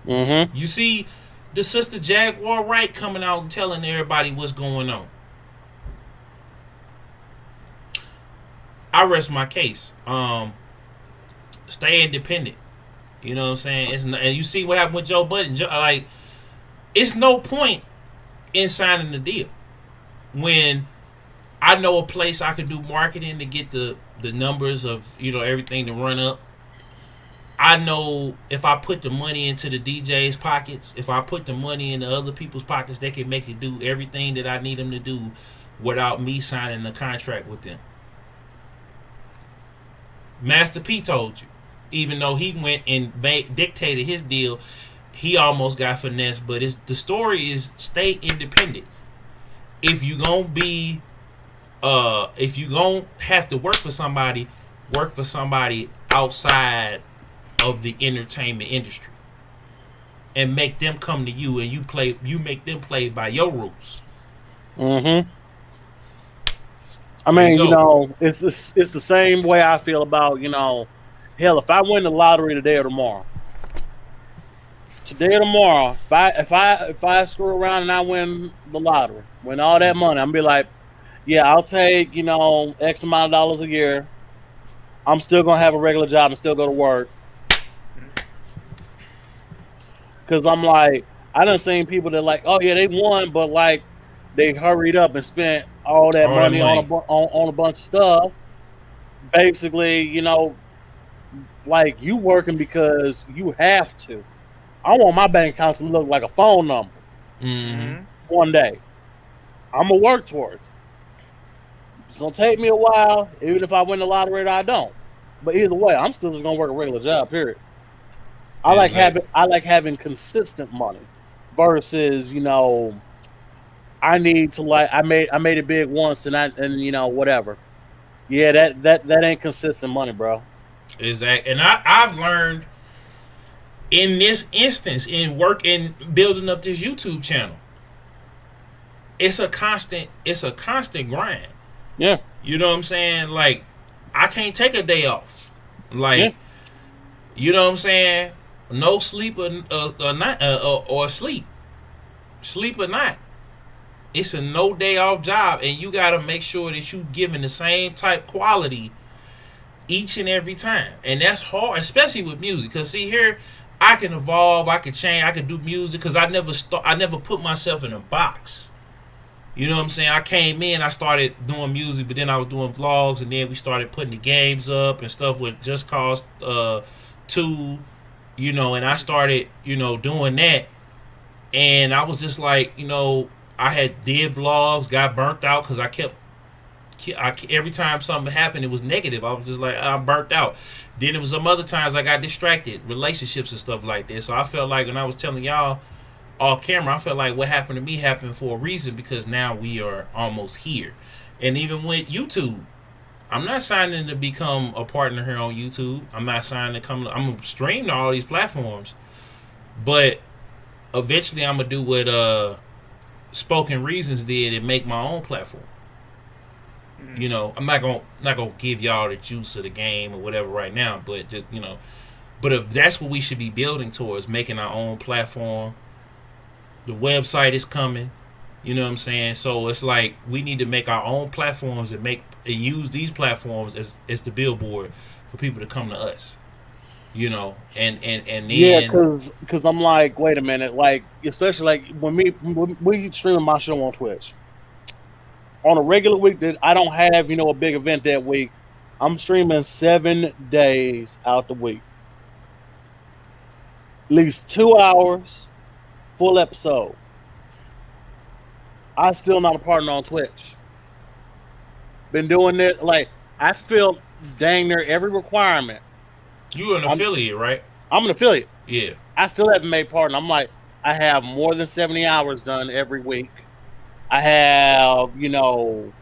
Mm-hmm. You see the sister Jaguar Wright coming out and telling everybody what's going on. I rest my case. Stay independent. You know what I'm saying? And you see what happened with Joe Budden. Like, it's no point in signing the deal when I know a place I can do marketing to get the numbers of, you know, everything to run up. I know if I put the money into the DJ's pockets, if I put the money into other people's pockets, they can make it do everything that I need them to do without me signing a contract with them. Master P told you, even though he went and dictated his deal, he almost got finessed. But the story is stay independent. If you gonna be, if you gonna have to work for somebody outside of the entertainment industry, and make them come to you, and you make them play by your rules. Mm-hmm. I mean, you know, it's the same way I feel about, you know, hell, if I win the lottery today or tomorrow, if I screw around and I win the lottery, win all that money, I'm gonna be like, yeah, I'll take, you know, X amount of dollars a year. I'm still gonna have a regular job and still go to work. Cause I'm like, I done seen people that like, oh yeah, they won, but like they hurried up and spent all that money on a bunch of stuff. Basically, you know, like you working because you have to. I want my bank account to look like a phone number. Mm-hmm. One day. I'm going to work towards it. It's going to take me a while, even if I win the lottery or I don't. But either way, I'm still just going to work a regular job, period. I like having consistent money versus, you know, I need to I made it big once and you know, whatever. Yeah, that ain't consistent money, bro. Exactly. And I've learned in this instance in building up this YouTube channel, it's a constant grind. Yeah. You know what I'm saying? Like, I can't take a day off. Like, you know what I'm saying? No sleep or not or sleep or not. It's a no day off job, and you got to make sure that you giving the same type quality each and every time. And that's hard, especially with music. Cause see here, I can evolve, I can change, I can do music. Cause I never put myself in a box. You know what I'm saying? I came in, I started doing music, but then I was doing vlogs, and then we started putting the games up and stuff with Just Cause 2, you know, and I started, you know, doing that. And I was just like, you know, I did vlogs, got burnt out because every time something happened, it was negative. I was just like, I'm burnt out. Then it was some other times I got distracted, relationships and stuff like that. So I felt like when I was telling y'all off camera, I felt like what happened to me happened for a reason, because now we are almost here. And even with YouTube, I'm not signing to become a partner here on YouTube. I'm not signing to I'm going to stream to all these platforms. But eventually I'm going to do what Spoken Reasons did and make my own platform. You know, I'm not gonna give y'all the juice of the game or whatever right now, but just, you know, but if that's what we should be building towards, making our own platform. The website is coming, you know what I'm saying? So it's like we need to make our own platforms and use these platforms as the billboard for people to come to us. You know, and then because I'm like, wait a minute, like especially like when we streaming my show on Twitch. On a regular week that I don't have, you know, a big event that week, I'm streaming 7 days out the week. At least 2 hours, full episode. I'm still not a partner on Twitch. Been doing it, like, I feel dang near every requirement. You're an affiliate, right? I'm an affiliate. Yeah. I still haven't made partner. I'm like, I have more than 70 hours done every week. I have, you know,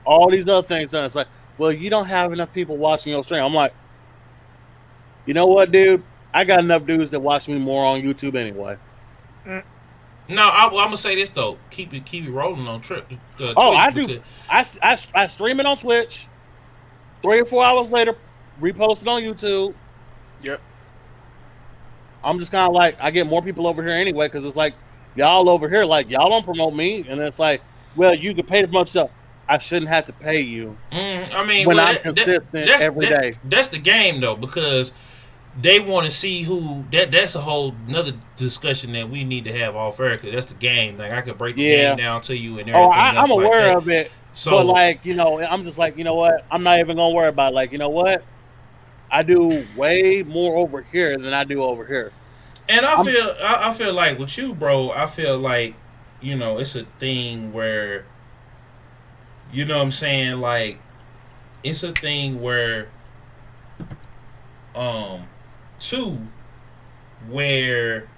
all these other things done. It's like, well, you don't have enough people watching your stream. I'm like, you know what, dude? I got enough dudes that watch me more on YouTube anyway. No, I'm gonna say this though. Keep it rolling on Twitch. I do. I stream it on Twitch. 3 or 4 hours later, repost it on YouTube. Yep. I'm just kind of like, I get more people over here anyway, because it's like, y'all over here, like, y'all don't promote me. And it's like, well, you can pay the much stuff. I shouldn't have to pay you. I mean, when I'm consistent every day. That's the game, though, because they want to see who. That's a whole another discussion that we need to have off air, because that's the game. Like, I could break the game down to you and everything. I'm aware of it. So, but, like, you know, I'm just like, you know what? I'm not even going to worry about it. Like, you know what? I do way more over here than I do over here. And I feel like with you, bro, I feel like, you know, it's a thing where, you know what I'm saying, like, it's a thing where, where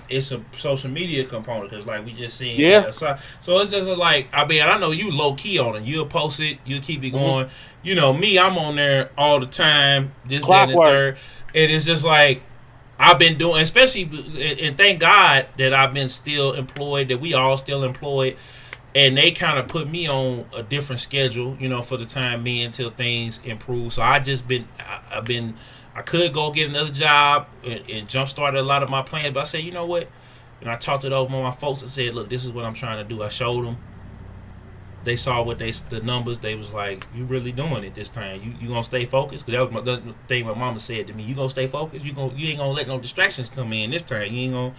it's a social media component, because like we just seen, so it's just like, I mean, I know you low key on it. You'll post it, you'll keep it going. You know, me, I'm on there all the time, this, that, and the third, and it's just like, I've been doing, especially, and thank God that I've been still employed, that we all still employed, and they kind of put me on a different schedule, you know, for the time being until things improve. So I could go get another job and jump started a lot of my plans, but I said, you know what? And I talked it over with my folks and said, look, this is what I'm trying to do. I showed them. They saw the numbers. They was like, you really doing it this time. You gonna stay focused? Because that was the thing my mama said to me. You gonna stay focused? You ain't gonna let no distractions come in this time. You ain't gonna,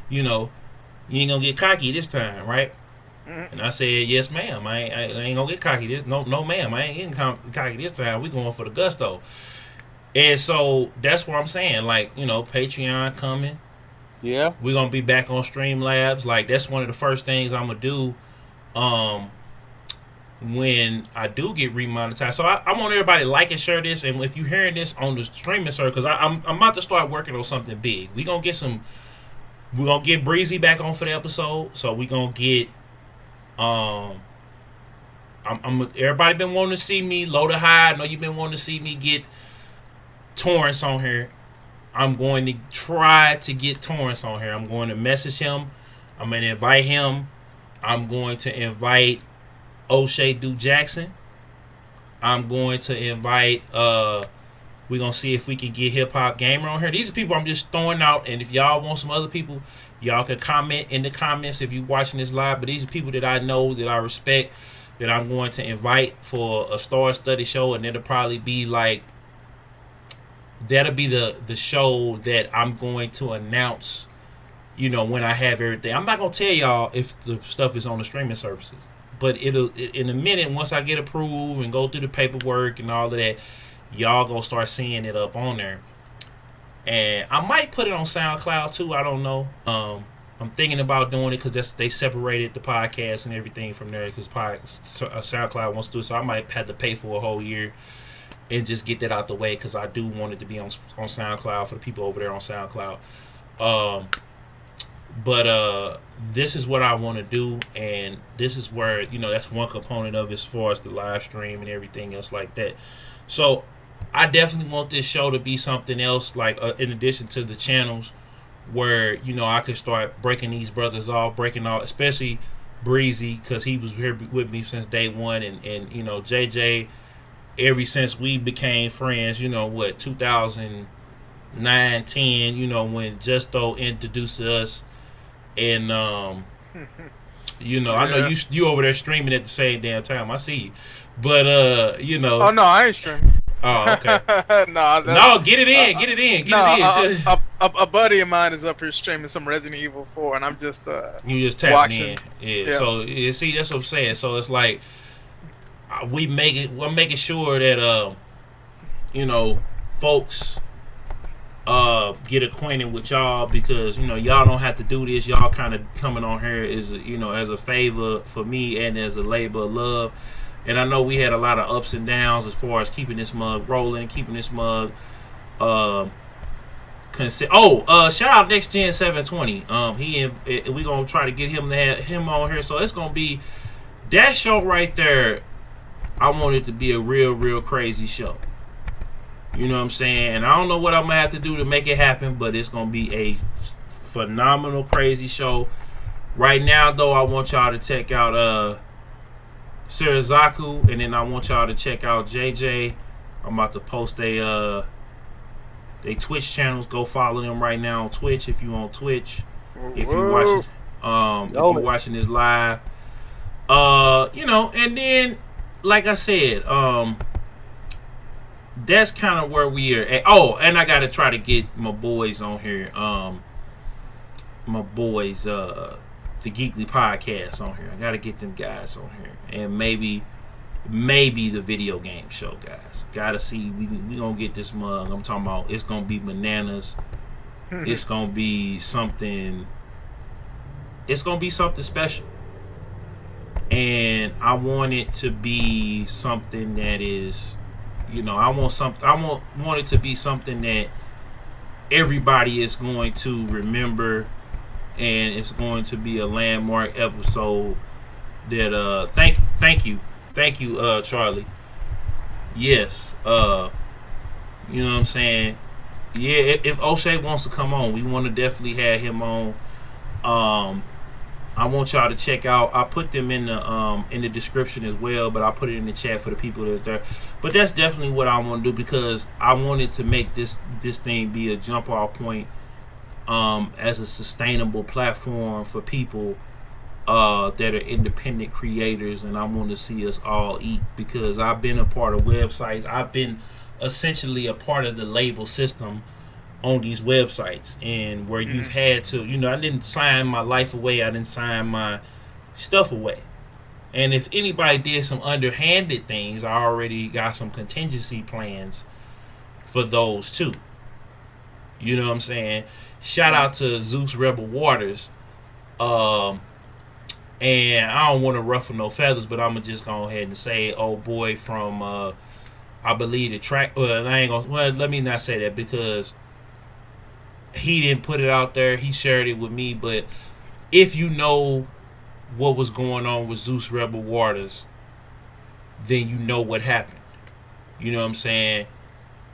you know, you ain't gonna get cocky this time, right? And I said, yes, ma'am. I ain't gonna get cocky this. No, ma'am. I ain't getting cocky this time. We going for the gusto. And so that's what I'm saying. Like, you know, Patreon coming. Yeah. We're gonna be back on Streamlabs. Like that's one of the first things I'm gonna do when I do get remonetized. So I want everybody to like and share this. And if you're hearing this on the streaming service, because I'm about to start working on something big. We're gonna get Breezy back on for the episode. So we're gonna get everybody been wanting to see me low to high. I know you've been wanting to see me get Torrance on here. I'm going to try to get Torrance on here. I'm going to message him. I'm going to invite him. I'm going to invite O'Shea Duke Jackson. I'm going to invite we're going to see if we can get Hip Hop Gamer on here. These are people I'm just throwing out, and if y'all want some other people, y'all can comment in the comments if you're watching this live. But these are people that I know, that I respect, that I'm going to invite for a Star Study show, and it'll probably be like, that'll be the show that I'm going to announce, you know, when I have everything. I'm not going to tell y'all if the stuff is on the streaming services, but it'll, in a minute, once I get approved and go through the paperwork and all of that, y'all going to start seeing it up on there. And I might put it on SoundCloud too. I don't know. I'm thinking about doing it because they separated the podcast and everything from there, because SoundCloud wants to do it. So I might have to pay for a whole year and just get that out the way, because I do want it to be on SoundCloud for the people over there on SoundCloud. But this is what I want to do, and this is where, you know, that's one component of it as far as the live stream and everything else like that. So I definitely want this show to be something else, like in addition to the channels, where, you know, I could start breaking these brothers off, especially Breezy, because he was here with me since day one, and you know, JJ, ever since we became friends, you know, 2009, 10, you know, when Justo introduced us, and you know, I know you over there streaming at the same damn time. I see you, but you know. Oh no, I ain't streaming. Oh, okay. No, get it in. A buddy of mine is up here streaming some Resident Evil 4, and I'm just you just tapping watching. in. Yeah. So you see, that's what I'm saying. So it's like we're making sure that you know, folks get acquainted with y'all, because, you know, y'all don't have to do this. Y'all kind of coming on here is, you know, as a favor for me and as a labor of love. And I know we had a lot of ups and downs as far as keeping this mug rolling, keeping this mug shout out Next Gen 720. We gonna try to get him to have him on here. So it's gonna be that show right there. I want it to be a real crazy show. You know what I'm saying? And I don't know what I'm gonna have to do to make it happen, but it's gonna be a phenomenal crazy show. Right now though, I want y'all to check out Seirzaku, and then I want y'all to check out JJ. I'm about to post they Twitch channels. Go follow them right now on Twitch if you on Twitch. If you watching this live. You know, and then like I said, that's kind of where we are at. Oh, and I gotta try to get my boys on here. My boys, the Geekly Podcast on here. I gotta get them guys on here, and maybe the video game show guys. Gotta see. We gonna get this mug. I'm talking about. It's gonna be bananas. It's gonna be something. It's gonna be something special. And I want it to be something that is, you know, I want it to be something that everybody is going to remember, and it's going to be a landmark episode that thank you Charlie. Yes, you know what I'm saying? Yeah, if O'Shea wants to come on, we want to definitely have him on. I want y'all to check out. I put them in the description as well, but I put it in the chat for the people that's there. But that's definitely what I want to do, because I wanted to make this thing be a jump off point, as a sustainable platform for people that are independent creators, and I want to see us all eat, because I've been a part of websites. I've been essentially a part of the label system on these websites, and where you've had to, you know, I didn't sign my life away, I didn't sign my stuff away, and if anybody did some underhanded things, I already got some contingency plans for those too. You know what I'm saying? shout out to Zeus Rebel Waters. And I don't want to ruffle no feathers, but I'm gonna just go ahead and say, old boy from I believe the track. Let me not say that because he didn't put it out there. He shared it with me, but if you know what was going on with Zeus Rebel Waters, then you know what happened. You know what I'm saying?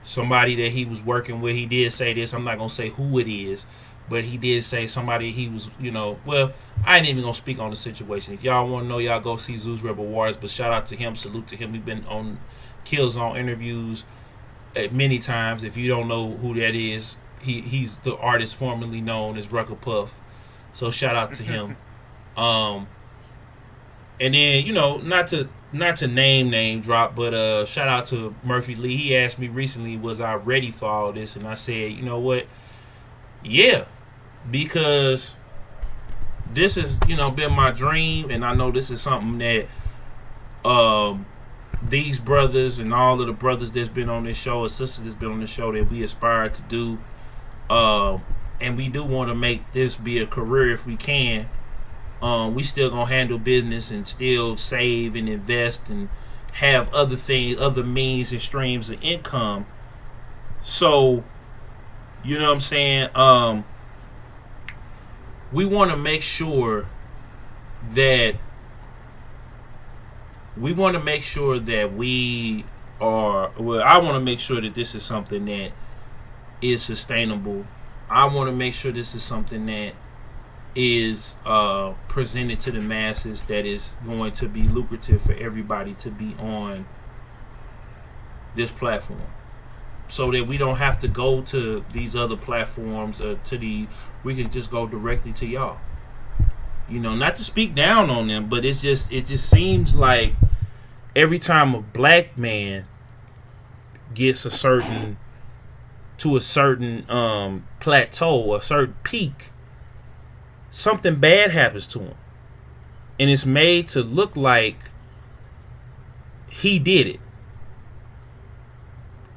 Somebody that he was working with, he did say this. I'm not going to say who it is, but he did say somebody he was, well, I ain't even going to speak on the situation. If y'all want to know, y'all go see Zeus Rebel Waters, but shout out to him. Salute to him. We've been on Killzown interviews many times. If you don't know who that is, he's the artist formerly known as Rucker Puff. So shout out to him. And then, not to name drop, but shout out to Murphy Lee. He asked me recently, was I ready for all this? And I said, you know what? Yeah, because this has, been my dream, and I know this is something that these brothers and all of the brothers that's been on this show, or sisters that's been on this show, that we aspire to do. And we do want to make this be a career if we can. We still gonna handle business and still save and invest and have other things, other means and streams of income. So, you know what I'm saying? We want to make sure that we are. Well, I want to make sure that this is something that is sustainable. I want to make sure this is something that is presented to the masses, that is going to be lucrative for everybody to be on this platform, so that we don't have to go to these other platforms we can just go directly to y'all. Not to speak down on them, but it just seems like every time a black man gets to a certain plateau, a certain peak, something bad happens to him, and it's made to look like he did it,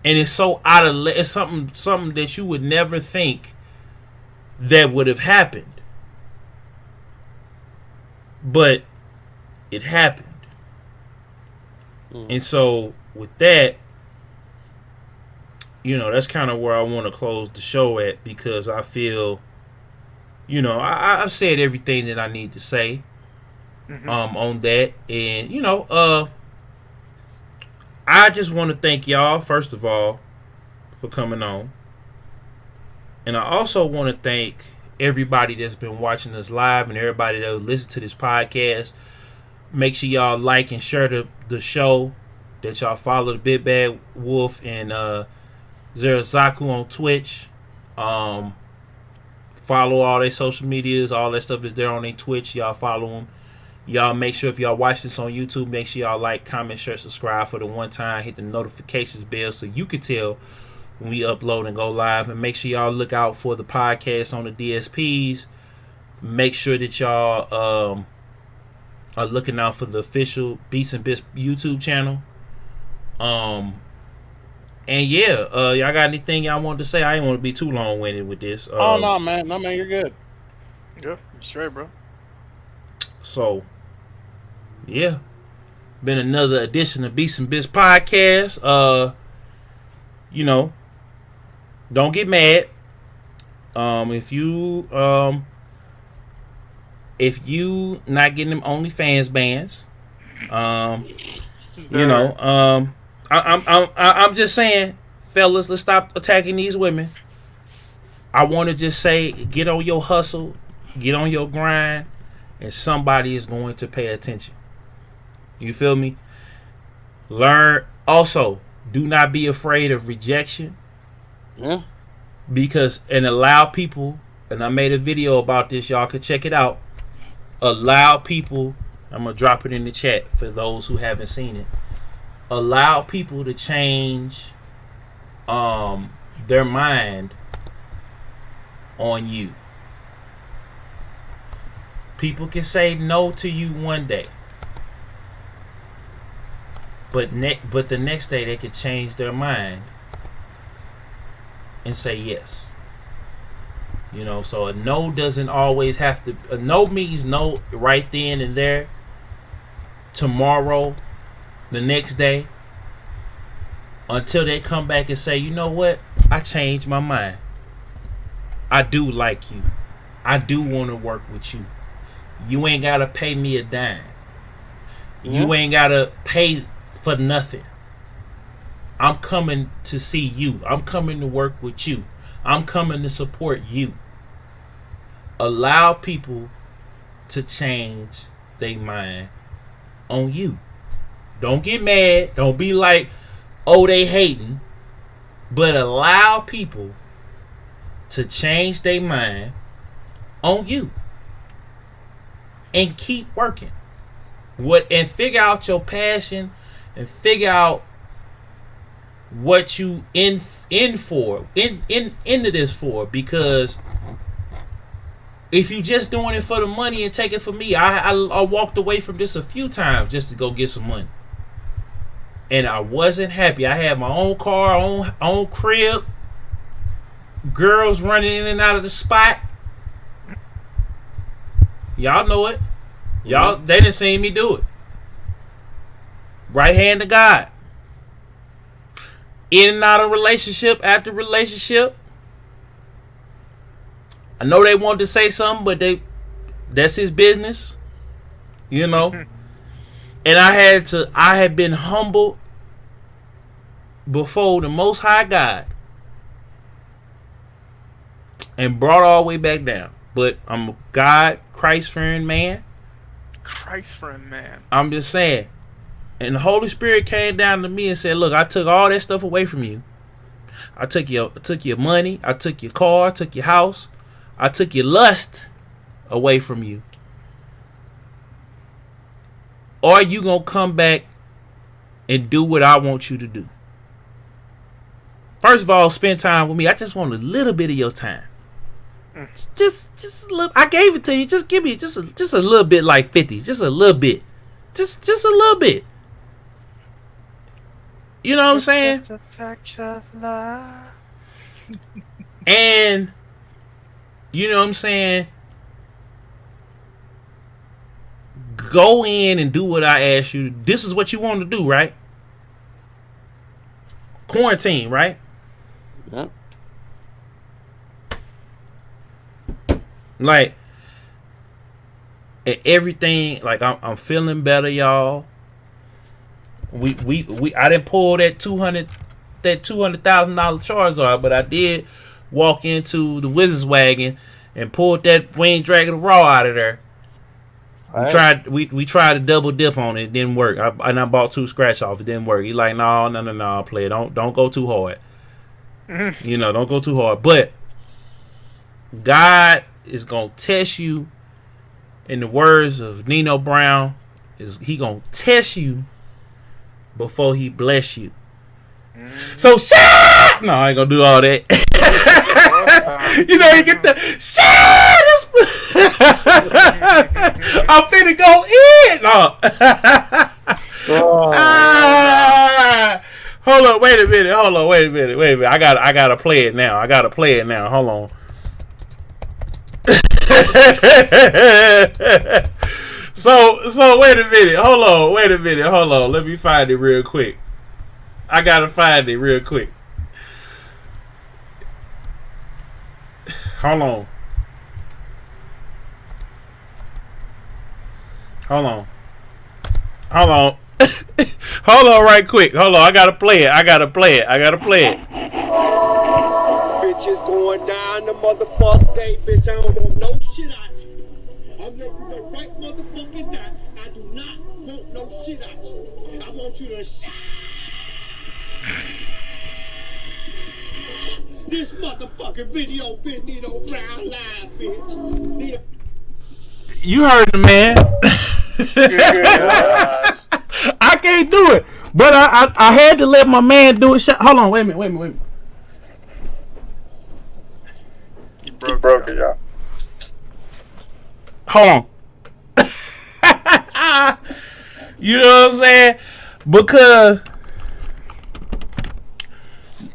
and it's so it's something that you would never think that would have happened, but it happened. And so with that, that's kind of where I want to close the show at, because I feel, I've said everything that I need to say on that. And, I just want to thank y'all, first of all, for coming on. And I also want to thank everybody that's been watching us live and everybody that will listen to this podcast. Make sure y'all like and share the show, that y'all follow the ThaBigBaddWolf and Seirzaku on Twitch. Follow all their social medias. All that stuff is there on their Twitch. Y'all follow them. Y'all make sure, if y'all watch this on YouTube, make sure y'all like, comment, share, subscribe for the one time. Hit the notifications bell so you can tell when we upload and go live. And make sure y'all look out for the podcast on the DSPs. Make sure that y'all are looking out for the official Beatz and Bitz YouTube channel. And yeah, y'all got anything y'all want to say? I didn't want to be too long-winded with this. Oh no, man, you're good. Yeah, straight, bro. So, yeah, been another edition of Beatz and Bitz podcast. Don't get mad. If you not getting them OnlyFans bands, I'm just saying, fellas, let's stop attacking these women. I want to just say, get on your hustle, get on your grind, and somebody is going to pay attention. You feel me? Learn. Also, do not be afraid of rejection. Yeah. And allow people, and I made a video about this, y'all can check it out. Allow people, I'm going to drop it in the chat for those who haven't seen it. Allow people to change their mind on you. People can say no to you one day, but the next day they could change their mind and say yes. You know, so a no doesn't always have to. A no means no right then and there. Tomorrow, the next day, until they come back and say, you know what, I changed my mind. I do like you. I do want to work with you. You ain't gotta pay me a dime. You ain't gotta pay for nothing. I'm coming to see you. I'm coming to work with you. I'm coming to support you. Allow people to change their mind on you. Don't get mad. Don't be like, oh, they hating. But allow people to change their mind on you. And keep working. And figure out your passion and figure out what you into this for, because if you just doing it for the money and take it for me, I walked away from this a few times just to go get some money, and I wasn't happy. I had my own car, own crib, girls running in and out of the spot. Y'all know it. They didn't see me do it. Right hand to God. In and out of relationship after relationship. I know they wanted to say something, but that's his business. You know. And I had been humbled before the Most High God and brought all the way back down. But I'm a God, Christ-fearing man. Christ-fearing man. I'm just saying. And the Holy Spirit came down to me and said, look, I took all that stuff away from you. I took your money. I took your car. I took your house. I took your lust away from you. Or you going to come back and do what I want you to do. First of all, spend time with me. I just want a little bit of your time. Just a little. I gave it to you. Just give me just a little bit, like 50. Just a little bit. Just a little bit. You know what I'm saying? Just a touch of love. And you know what I'm saying? Go in and do what I asked you. This is what you want to do, right? Quarantine, right? Yep. Like, and everything, like I'm feeling better, y'all. I didn't pull that $200,000 Charizard, but I did walk into the Wizard's wagon and pulled that Winged Dragon Raw out of there. Right. We tried to double dip on it. It didn't work. I bought 2 scratch off. It didn't work. He like, no, play it. Don't go too hard. You know, don't go too hard. But God is gonna test you. In the words of Nino Brown, he gonna test you before he bless you. So shut. No, I ain't gonna do all that. You know, you get the shut. I'm finna go in. No. Hold on, wait a minute. I gotta play it now. Hold on. So wait a minute. Hold on. Let me find it real quick. I gotta find it real quick. Hold on. Hold on right quick. Hold on. I gotta play it. Bitches going down the motherfucking day, bitch. I don't want no shit out you. I'm letting you know right motherfucking now. I do not want no shit out you. I want you to shine. This motherfucking video been Nino Brown live, bitch. You heard the man. I can't do it, but I had to let my man do it. Hold on, wait a minute. You broke it, y'all. Hold on. You know what I'm saying? Because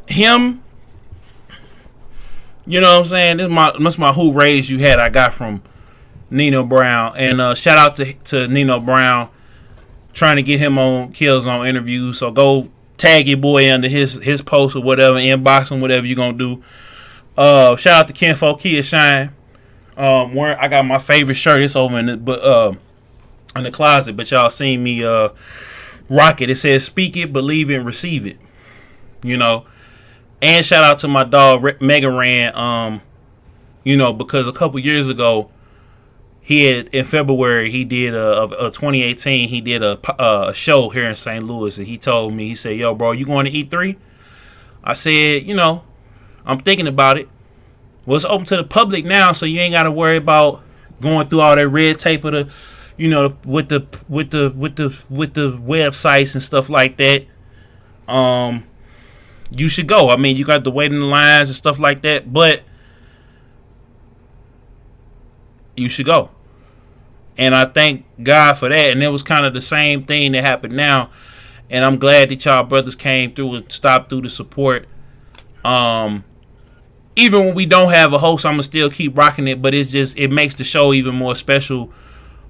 him You know what I'm saying? This my Who Raised You Hat I got from Nino Brown. And shout out to Nino Brown, trying to get him on Killzone interview. So go tag your boy under his post or whatever, inbox him, whatever you're going to do. Shout out to Kenfo Kia Shine. Where I got my favorite shirt. It's over in the closet, but y'all seen me rock it. It says "Speak it, believe it, receive it." You know, and shout out to my dog Mega Ran. You know, because a couple years ago, in February he did a 2018. He did a show here in St. Louis, and he told me, he said, "Yo, bro, you going to E3?" I said, you know, I'm thinking about it. Well, it's open to the public now, so you ain't got to worry about going through all that red tape of the, you know, with the websites and stuff like that. You should go. I mean, you got to wait in the lines and stuff like that, but you should go. And I thank God for that. And it was kind of the same thing that happened now. And I'm glad that y'all brothers came through and stopped through to support. Even when we don't have a host, I'm going to still keep rocking it. But it makes the show even more special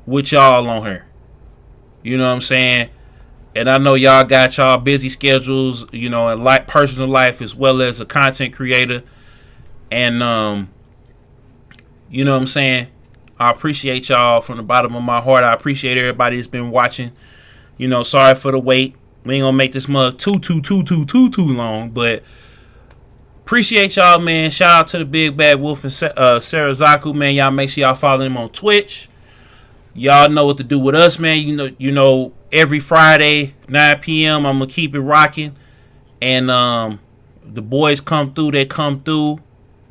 with y'all on here. You know what I'm saying? And I know y'all got y'all busy schedules, you know, and personal life as well as a content creator. And, you know what I'm saying? I appreciate y'all from the bottom of my heart. I appreciate everybody that's been watching. You know, sorry for the wait. We ain't gonna make this mug too long, but appreciate y'all, man. Shout out to the Big Bad Wolf and Seirzaku, man. Y'all make sure y'all follow him on Twitch. Y'all know what to do with us, man. You know, every Friday, 9 p.m. I'm gonna keep it rocking, and the boys come through. They come through.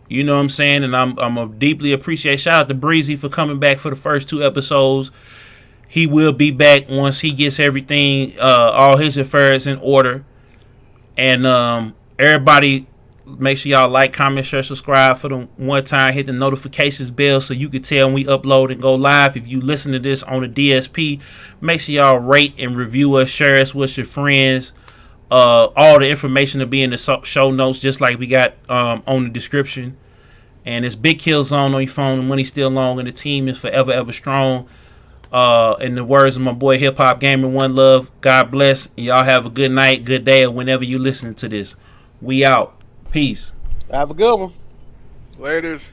You know what I'm saying? And I'm a deeply appreciate. Shout out to Breezy for coming back for the first 2 episodes. He will be back once he gets everything, all his affairs in order. And everybody, make sure y'all like, comment, share, subscribe for the one time. Hit the notifications bell so you can tell when we upload and go live. If you listen to this on the DSP, make sure y'all rate and review us, share us with your friends. All the information will be in the show notes, just like we got on the description. And it's Big Killzone on your phone. The money's still long, and the team is forever, ever strong. In the words of my boy Hip Hop Gamer, one love. God bless. Y'all have a good night, good day, or whenever you listening to this. We out. Peace. Have a good one. Laters.